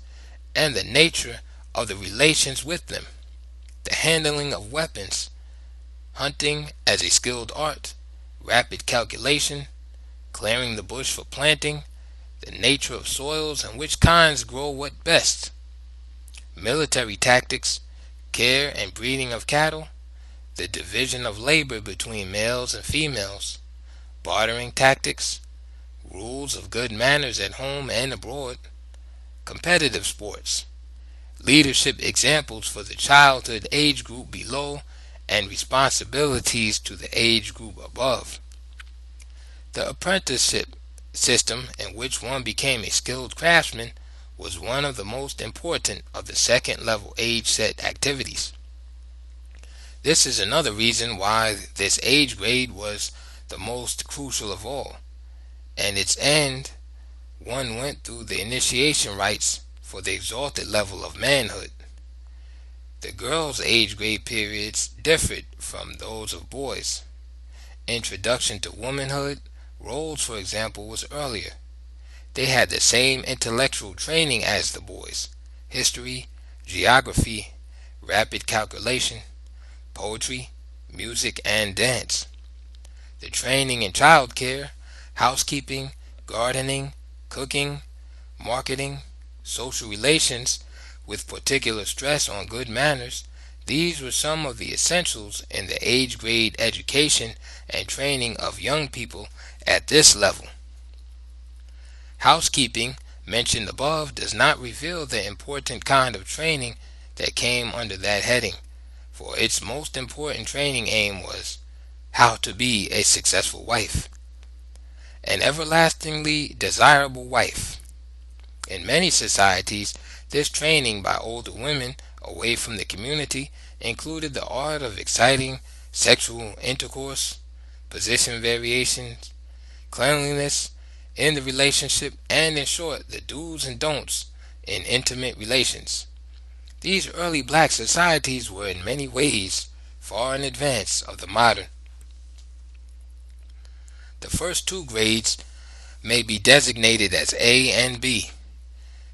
and the nature of the relations with them, the handling of weapons, hunting as a skilled art, rapid calculation, clearing the bush for planting, the nature of soils and which kinds grow what best, military tactics, care and breeding of cattle, the division of labor between males and females, bartering tactics, rules of good manners at home and abroad, competitive sports, leadership examples for the childhood age group below, and responsibilities to the age group above. The apprenticeship system, in which one became a skilled craftsman, was one of the most important of the second level age set activities. This is another reason why this age grade was the most crucial of all. And its end, one went through the initiation rites for the exalted level of manhood. The girls' age grade periods differed from those of boys. Introduction to womanhood, roles for example, was earlier. They had the same intellectual training as the boys: history, geography, rapid calculation, poetry, music, and dance. The training in child care, housekeeping, gardening, cooking, marketing, social relations, with particular stress on good manners, these were some of the essentials in the age grade education and training of young people at this level. Housekeeping, mentioned above, does not reveal the important kind of training that came under that heading, for its most important training aim was how to be a successful wife, an everlastingly desirable wife. In many societies, this training by older women away from the community included the art of exciting sexual intercourse, position variations, cleanliness in the relationship, and in short, the do's and don'ts in intimate relations. These early black societies were in many ways far in advance of the modern. The first two grades may be designated as A and B,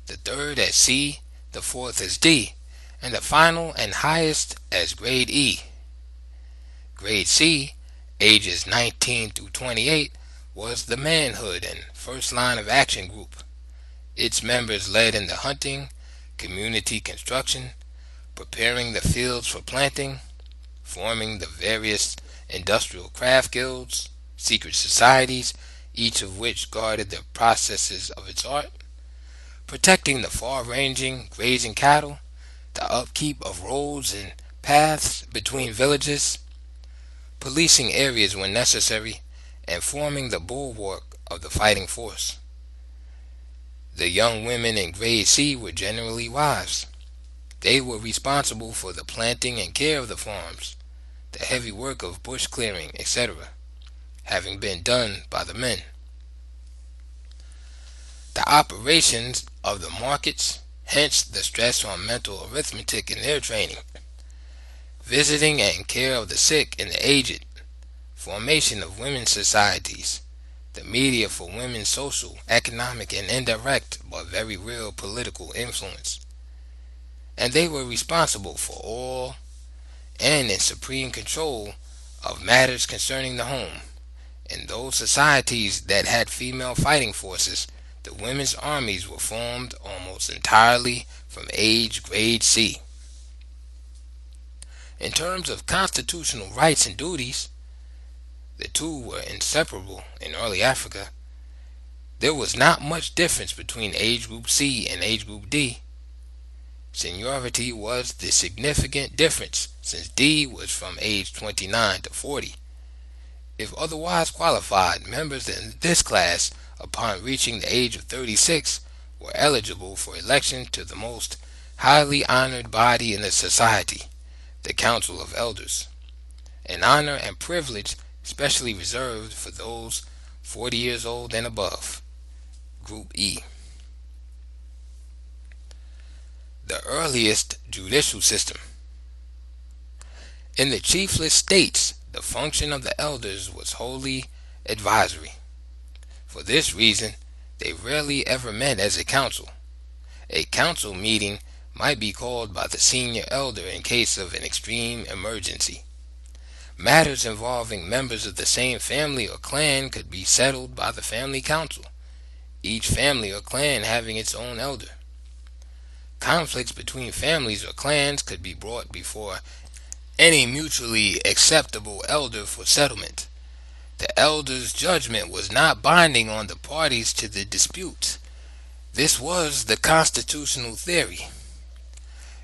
the third as C, the fourth as D, and the final and highest as grade E. Grade C, ages 19 through 28, was the manhood and first line of action group. Its members led in the hunting, community construction, preparing the fields for planting, forming the various industrial craft guilds, secret societies, each of which guarded the processes of its art, protecting the far-ranging grazing cattle, the upkeep of roads and paths between villages, policing areas when necessary, and forming the bulwark of the fighting force. The young women in grade C were generally wives. They were responsible for the planting and care of the farms, the heavy work of bush clearing, etc., having been done by the men. The operations of the markets, hence the stress on mental arithmetic in their training, visiting and care of the sick and the aged, formation of women's societies, the media for women's social, economic, and indirect but very real political influence. And they were responsible for all and in supreme control of matters concerning the home. In those societies that had female fighting forces, the women's armies were formed almost entirely from age grade C. In terms of constitutional rights and duties, the two were inseparable in early Africa. There was not much difference between age group C and age group D. Seniority was the significant difference, since D was from age 29 to 40. If otherwise qualified, members in this class, upon reaching the age of 36, were eligible for election to the most highly honored body in the society, the Council of Elders, an honor and privilege specially reserved for those 40 years old and above. Group E. The earliest judicial system. In the chiefless states, the function of the elders was wholly advisory. For this reason, they rarely ever met as a council. A council meeting might be called by the senior elder in case of an extreme emergency. Matters involving members of the same family or clan could be settled by the family council, each family or clan having its own elder. Conflicts between families or clans could be brought before any mutually acceptable elder for settlement. The elder's judgment was not binding on the parties to the dispute. This was the constitutional theory.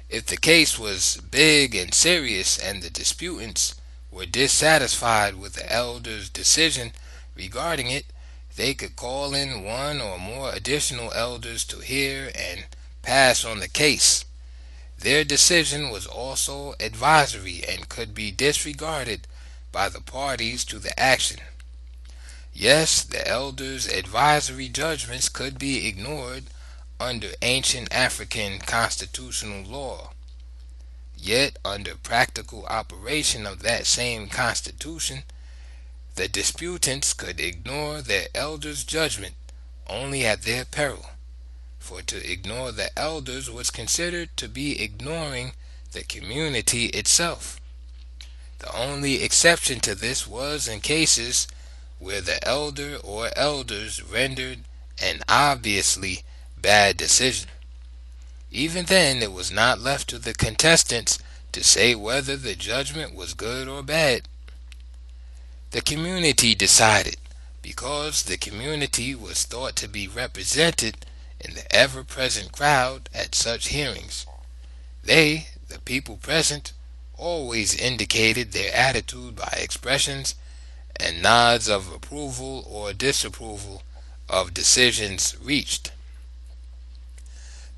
If the case was big and serious and the disputants were dissatisfied with the elder's decision regarding it, they could call in one or more additional elders to hear and pass on the case. Their decision was also advisory and could be disregarded by the parties to the action. Yes, the elders' advisory judgments could be ignored under ancient African constitutional law. Yet, under practical operation of that same constitution, the disputants could ignore their elders' judgment only at their peril. For to ignore the elders was considered to be ignoring the community itself. The only exception to this was in cases where the elder or elders rendered an obviously bad decision. Even then, it was not left to the contestants to say whether the judgment was good or bad. The community decided, because the community was thought to be represented in the ever-present crowd at such hearings. They, the people present, always indicated their attitude by expressions and nods of approval or disapproval of decisions reached.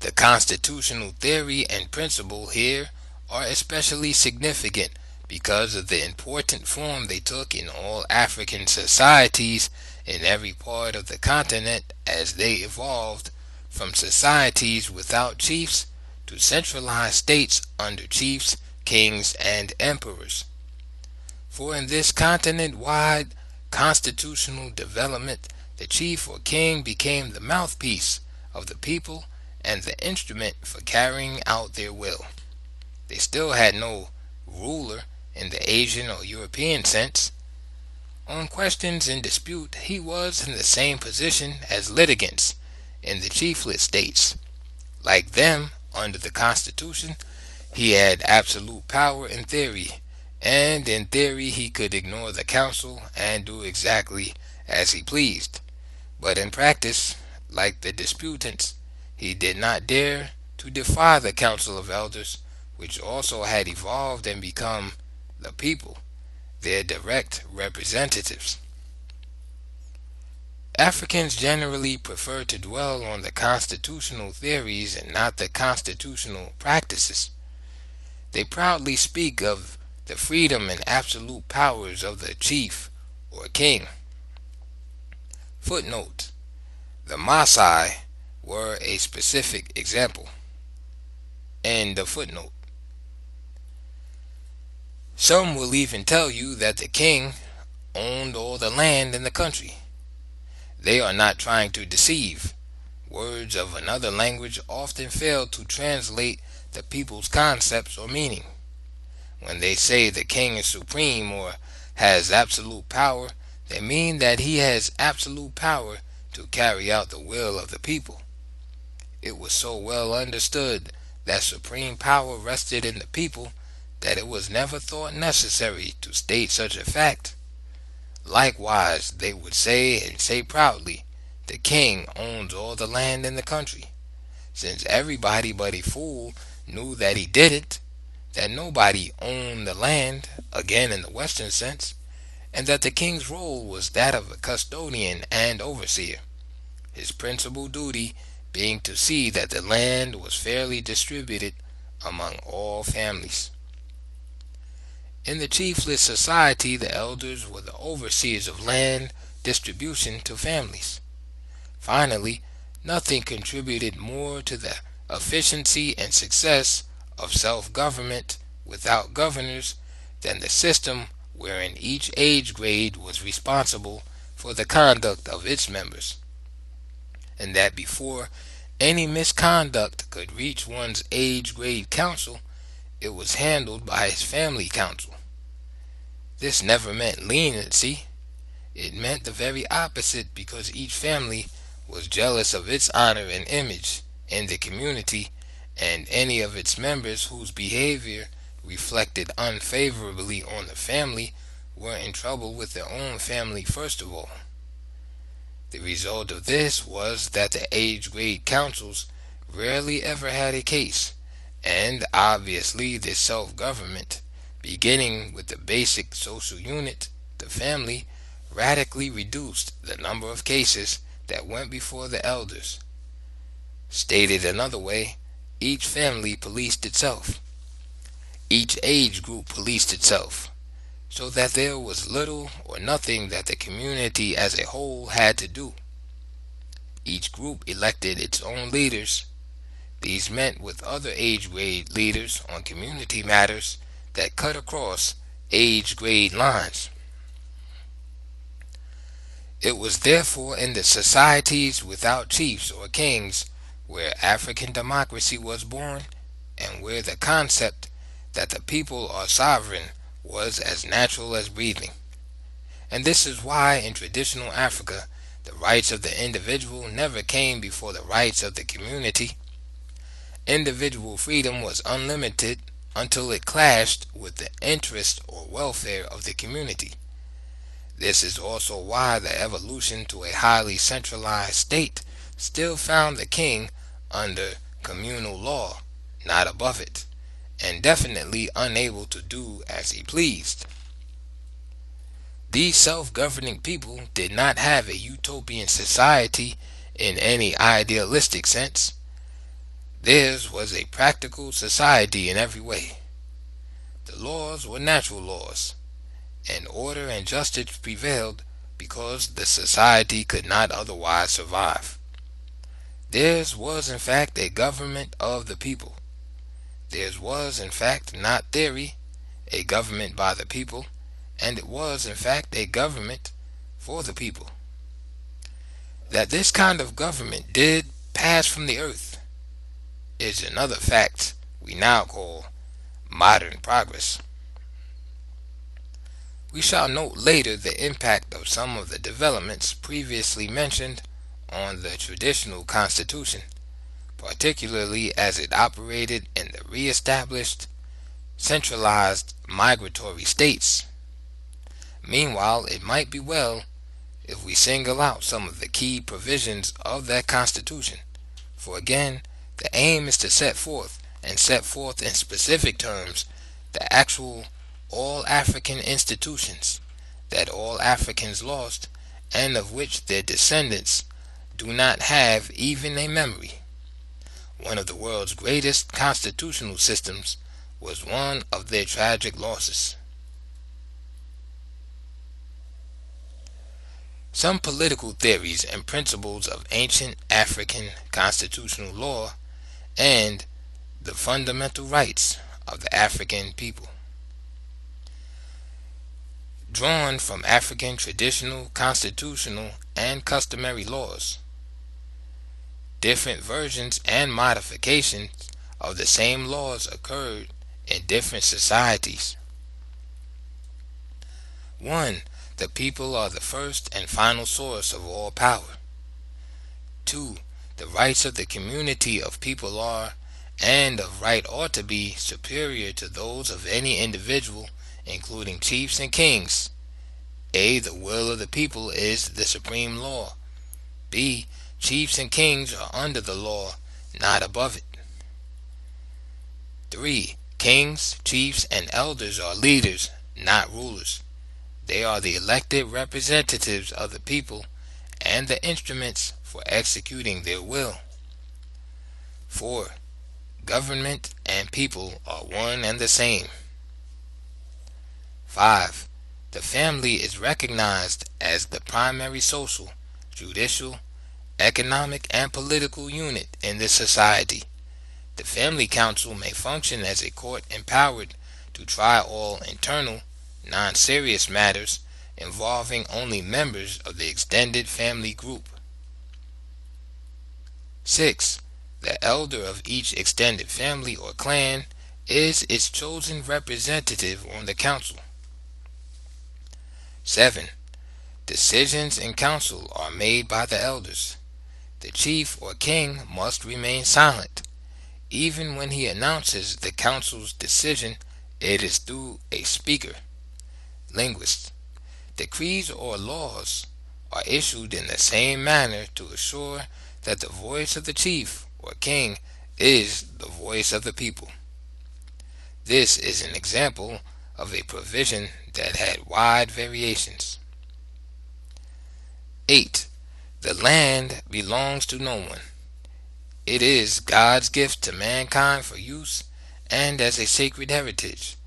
The constitutional theory and principle here are especially significant because of the important form they took in all African societies in every part of the continent as they evolved from societies without chiefs to centralized states under chiefs, kings, and emperors. For in this continent-wide constitutional development, the chief or king became the mouthpiece of the people and the instrument for carrying out their will. They still had no ruler in the Asian or European sense. On questions in dispute, he was in the same position as litigants in the chiefless states. Like them, under the Constitution, he had absolute power in theory, and in theory he could ignore the council and do exactly as he pleased. But in practice, like the disputants, he did not dare to defy the Council of Elders, which also had evolved and become the people, their direct representatives. Africans generally prefer to dwell on the constitutional theories and not the constitutional practices. They proudly speak of the freedom and absolute powers of the chief or king. Footnote: the Maasai were a specific example. End of footnote. Some will even tell you that the king owned all the land in the country. They are not trying to deceive. Words of another language often fail to translate the people's concepts or meaning. When they say the king is supreme or has absolute power, they mean that he has absolute power to carry out the will of the people. It was so well understood that supreme power rested in the people that it was never thought necessary to state such a fact. Likewise, they would say, and say proudly, The king owns all the land in the country. Since everybody but a fool knew that he didn't, that nobody owned the land, again in the Western sense, and that the king's role was that of a custodian and overseer, his principal duty being to see that the land was fairly distributed among all families. In the chiefless society, the elders were the overseers of land distribution to families. Finally, nothing contributed more to the efficiency and success of self-government without governors than the system wherein each age grade was responsible for the conduct of its members, and that before any misconduct could reach one's age grade council, it was handled by his family council. This never meant leniency. It meant the very opposite, because each family was jealous of its honor and image in the community, and any of its members whose behavior reflected unfavorably on the family were in trouble with their own family first of all. The result of this was that the age grade councils rarely ever had a case, and obviously this self-government, beginning with the basic social unit, the family, radically reduced the number of cases that went before the elders. Stated another way, each family policed itself. Each age group policed itself, so that there was little or nothing that the community as a whole had to do. Each group elected its own leaders. These met with other age grade leaders on community matters that cut across age grade lines. It was therefore in the societies without chiefs or kings where African democracy was born, and where the concept that the people are sovereign was as natural as breathing. And this is why in traditional Africa the rights of the individual never came before the rights of the community. Individual freedom was unlimited until it clashed with the interest or welfare of the community. This is also why the evolution to a highly centralized state still found the king under communal law, not above it, and definitely unable to do as he pleased. These self-governing people did not have a utopian society in any idealistic sense. Theirs was a practical society in every way. The laws were natural laws, and order and justice prevailed because the society could not otherwise survive. Theirs was in fact a government of the people. Theirs was in fact not theory, a government by the people, and it was in fact a government for the people. That this kind of government did pass from the earth is another fact we now call modern progress. We shall note later the impact of some of the developments previously mentioned on the traditional constitution, particularly as it operated in the re-established, centralized migratory states. Meanwhile, it might be well if we single out some of the key provisions of that constitution, for again, the aim is to set forth in specific terms the actual all-African institutions that all Africans lost, and of which their descendants do not have even a memory. One of the world's greatest constitutional systems was one of their tragic losses. Some political theories and principles of ancient African constitutional law and the fundamental rights of the African people. Drawn from African traditional, constitutional, and customary laws. Different versions and modifications of the same laws occurred in different societies. 1. The people are the first and final source of all power. 2. The rights of the community of people are, and of right ought to be, superior to those of any individual, including chiefs and kings. A. The will of the people is the supreme law. B. Chiefs and kings are under the law, not above it. 3. Kings, chiefs, and elders are leaders, not rulers. They are the elected representatives of the people and the instruments for executing their will. 4. Government and people are one and the same. 5. The family is recognized as the primary social, judicial, economic, and political unit in this society. The family council may function as a court empowered to try all internal, non-serious matters involving only members of the extended family group. 6. The elder of each extended family or clan is its chosen representative on the council. 7. Decisions in council are made by the elders. The chief or king must remain silent. Even when he announces the council's decision, it is through a speaker, linguist. Decrees or laws are issued in the same manner to assure that the voice of the chief or king is the voice of the people. This is an example of a provision that had wide variations. 8. The land belongs to no one. It is God's gift to mankind for use and as a sacred heritage,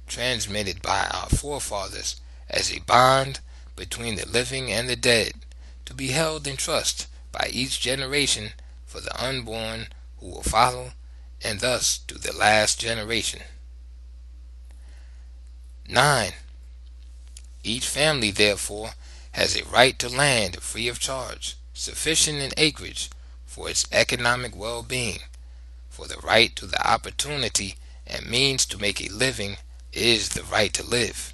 transmitted by our forefathers as a bond between the living and the dead, to be held in trust by each generation for the unborn who will follow, and thus to the last generation. 9. Each family, therefore, has a right to land free of charge, sufficient in acreage for its economic well-being, for the right to the opportunity and means to make a living is the right to live.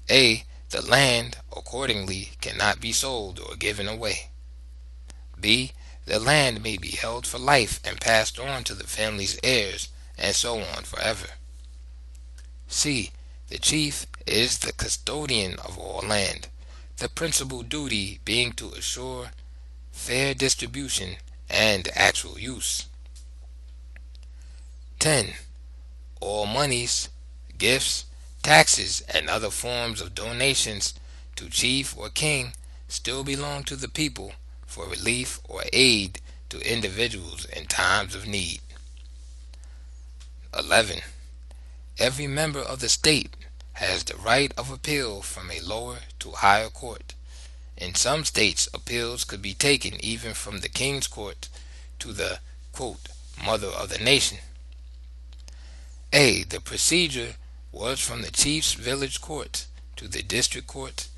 A. The land, accordingly, cannot be sold or given away. B. The land may be held for life and passed on to the family's heirs, and so on forever. C. The chief is the custodian of all land, the principal duty being to assure fair distribution and actual use. 10. All monies, gifts, taxes, and other forms of donations to chief or king still belong to the people for relief or aid to individuals in times of need. 11. Every member of the state has the right of appeal from a lower to higher court. In some states, appeals could be taken even from the king's court to the, quote, mother of the nation. A. The procedure was from the chief's village court to the district court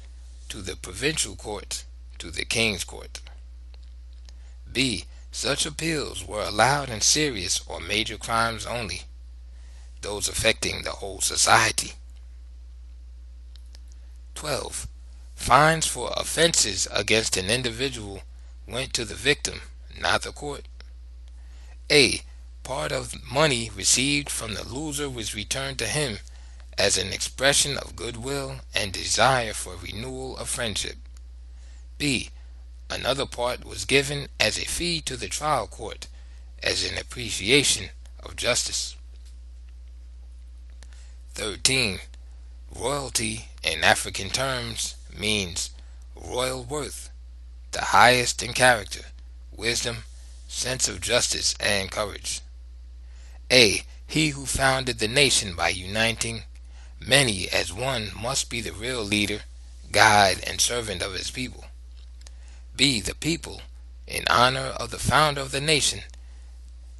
to the provincial court to the king's court. B. Such appeals were allowed in serious or major crimes only, those affecting the whole society. 12. Fines for offenses against an individual went to the victim, not the court. A. Part of money received from the loser was returned to him as an expression of goodwill and desire for renewal of friendship. B. Another part was given as a fee to the trial court as an appreciation of justice. 13. Royalty in African terms means royal worth, the highest in character, wisdom, sense of justice, and courage. A. He who founded the nation by uniting many as one must be the real leader, guide, and servant of his people. B. The people, in honor of the founder of the nation,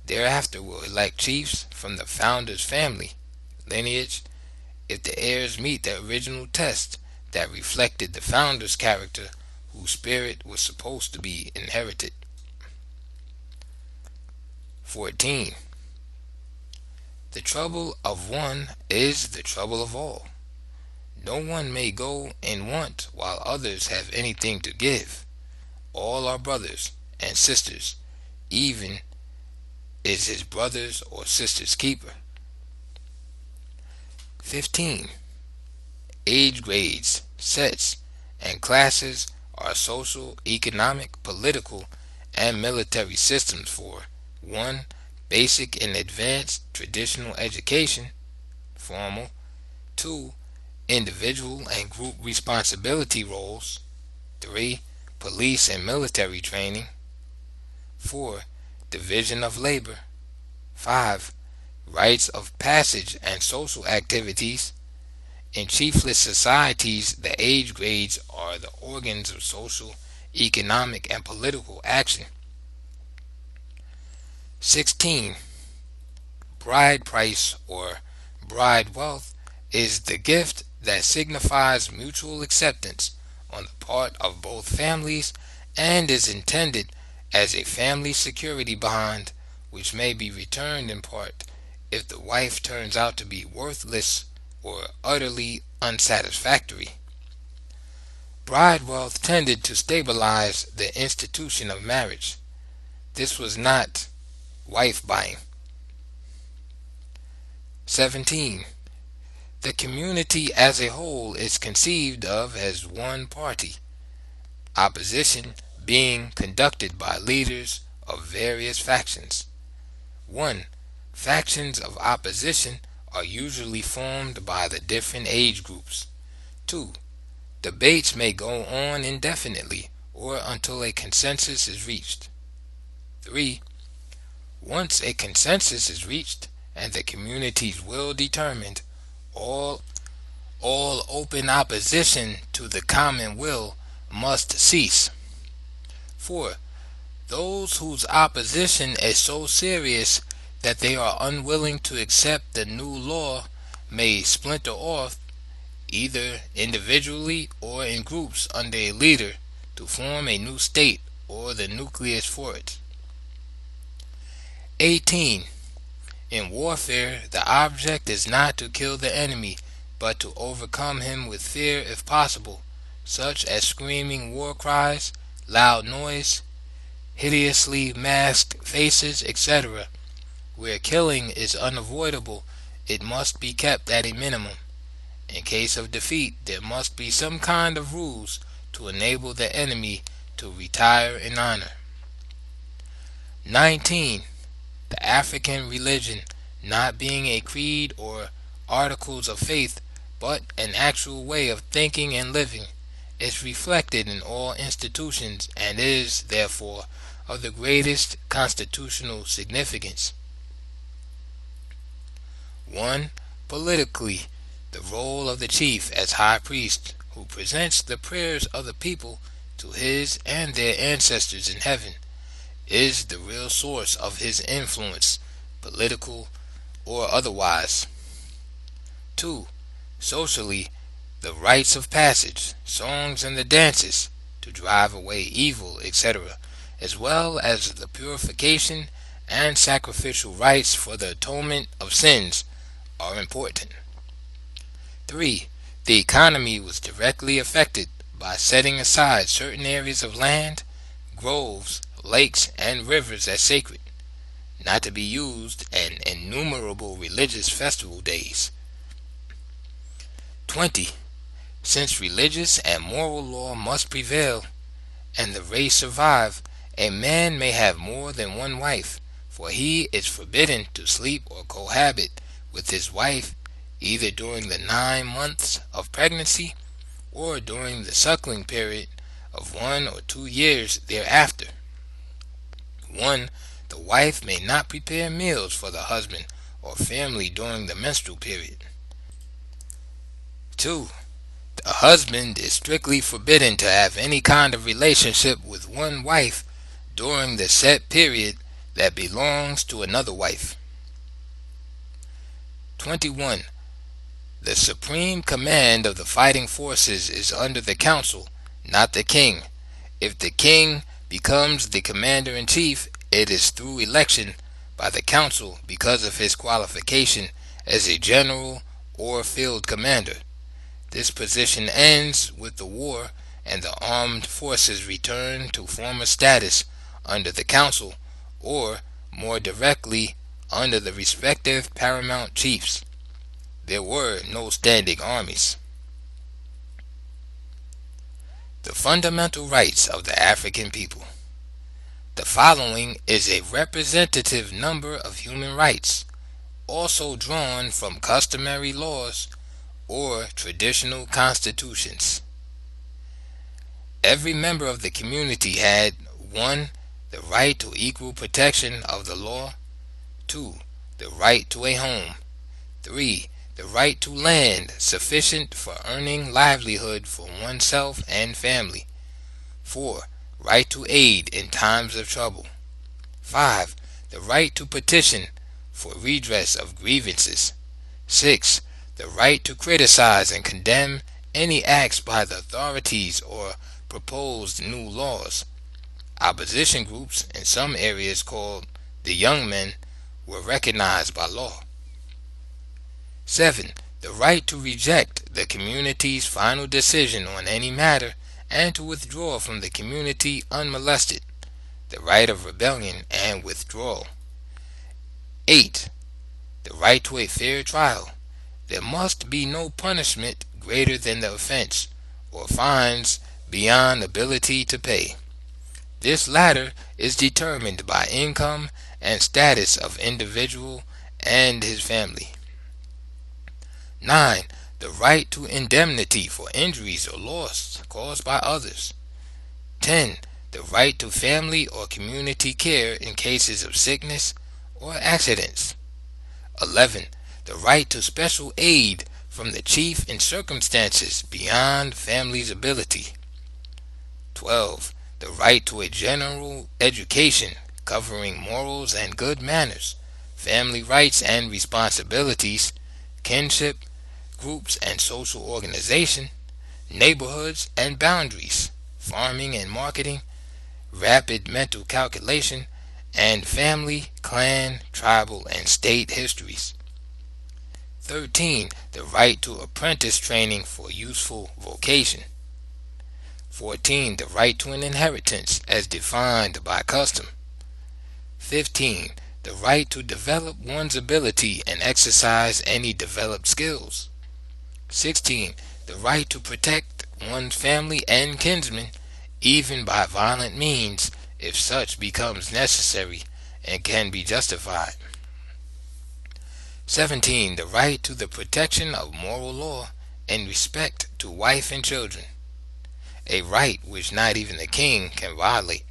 thereafter will elect chiefs from the founder's family lineage if the heirs meet the original test that reflected the founder's character, whose spirit was supposed to be inherited. 14. The trouble of one is the trouble of all. No one may go in want while others have anything to give. All are brothers and sisters, even is his brother's or sister's keeper. 15. Age grades, sets, and classes are social, economic, political, and military systems for 1. Basic and advanced traditional education, formal. 2. Individual and group responsibility roles. 3. Police and military training. 4. Division of labor. 5. Rites of passage and social activities. In chiefless societies, the age grades are the organs of social, economic, and political action. 16. Bride price or bride wealth is the gift that signifies mutual acceptance on the part of both families and is intended as a family security bond which may be returned in part if the wife turns out to be worthless or utterly unsatisfactory. Bride wealth tended to stabilize the institution of marriage. This was not wife buying. 17. The community as a whole is conceived of as one party, opposition being conducted by leaders of various factions. 1. Factions of opposition are usually formed by the different age groups. 2. Debates may go on indefinitely or until a consensus is reached. 3. Once a consensus is reached and the community's will determined, all open opposition to the common will must cease. 4. Those whose opposition is so serious that they are unwilling to accept the new law may splinter off, either individually or in groups under a leader, to form a new state or the nucleus for it. 18. In warfare, the object is not to kill the enemy, but to overcome him with fear if possible, such as screaming war cries, loud noise, hideously masked faces, etc. Where killing is unavoidable, it must be kept at a minimum. In case of defeat, there must be some kind of rules to enable the enemy to retire in honor. 19. The African religion, not being a creed or articles of faith, but an actual way of thinking and living, is reflected in all institutions and is, therefore, of the greatest constitutional significance. 1. Politically, the role of the chief as high priest, who presents the prayers of the people to his and their ancestors in heaven, is the real source of his influence, political or otherwise. 2. Socially, the rites of passage, songs and the dances, to drive away evil, etc., as well as the purification and sacrificial rites for the atonement of sins, are important. 3. The economy was directly affected by setting aside certain areas of land, groves, lakes, and rivers as sacred, not to be used in innumerable religious festival days. 20. Since religious and moral law must prevail, and the race survive, a man may have more than one wife, for he is forbidden to sleep or cohabit with his wife either during the 9 months of pregnancy or during the suckling period of 1 or 2 years thereafter. 1. The wife may not prepare meals for the husband or family during the menstrual period. 2. The husband is strictly forbidden to have any kind of relationship with one wife during the set period that belongs to another wife. 21. The supreme command of the fighting forces is under the council, not the king. If the king becomes the commander-in-chief, it is through election by the council because of his qualification as a general or field commander. This position ends with the war and the armed forces return to former status under the council, or more directly under the respective paramount chiefs. There were no standing armies. The fundamental rights of the African people. The following is a representative number of human rights, also drawn from customary laws or traditional constitutions. Every member of the community had 1. The right to equal protection of the law. 2. The right to a home. 3. The right to land sufficient for earning livelihood for oneself and family. 4. Right to aid in times of trouble. 5. The right to petition for redress of grievances. 6. The right to criticize and condemn any acts by the authorities or proposed new laws. Opposition groups in some areas called the young men were recognized by law. 7. The right to reject the community's final decision on any matter and to withdraw from the community unmolested. The right of rebellion and withdrawal. 8. The right to a fair trial. There must be no punishment greater than the offense, or fines beyond ability to pay. This latter is determined by income and status of individual and his family. 9. The right to indemnity for injuries or loss caused by others. 10. The right to family or community care in cases of sickness or accidents. 11. The right to special aid from the chief in circumstances beyond family's ability. 12. The right to a general education covering morals and good manners, family rights and responsibilities, kinship, groups and social organization, neighborhoods and boundaries, farming and marketing, rapid mental calculation, and family, clan, tribal, and state histories. 13. The right to apprentice training for useful vocation. 14. The right to an inheritance as defined by custom. 15. The right to develop one's ability and exercise any developed skills. 16. The right to protect one's family and kinsmen, even by violent means, if such becomes necessary and can be justified. 17. The right to the protection of moral law and respect to wife and children, a right which not even the king can violate.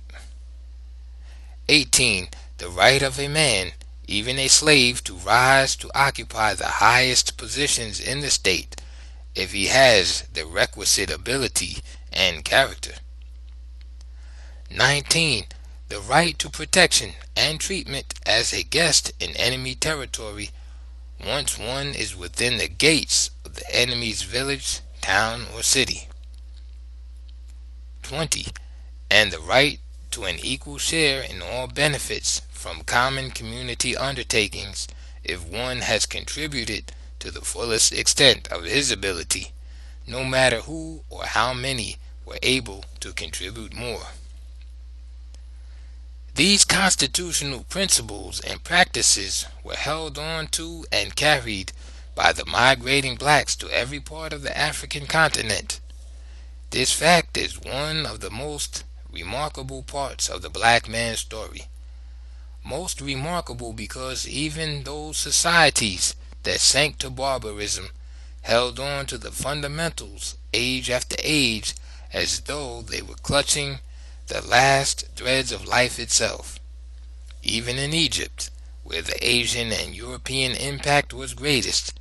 18. The right of a man, even a slave, to rise to occupy the highest positions in the state if he has the requisite ability and character. 19. The right to protection and treatment as a guest in enemy territory once one is within the gates of the enemy's village, town, or city. 20. And the right to an equal share in all benefits from common community undertakings if one has contributed to the fullest extent of his ability, no matter who or how many were able to contribute more. These constitutional principles and practices were held on to and carried by the migrating blacks to every part of the African continent. This fact is one of the most remarkable parts of the black man's story. Most remarkable because even those societies that sank to barbarism held on to the fundamentals age after age as though they were clutching the last threads of life itself. Even in Egypt, where the Asian and European impact was greatest,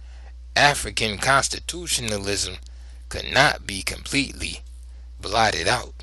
African constitutionalism could not be completely blotted out.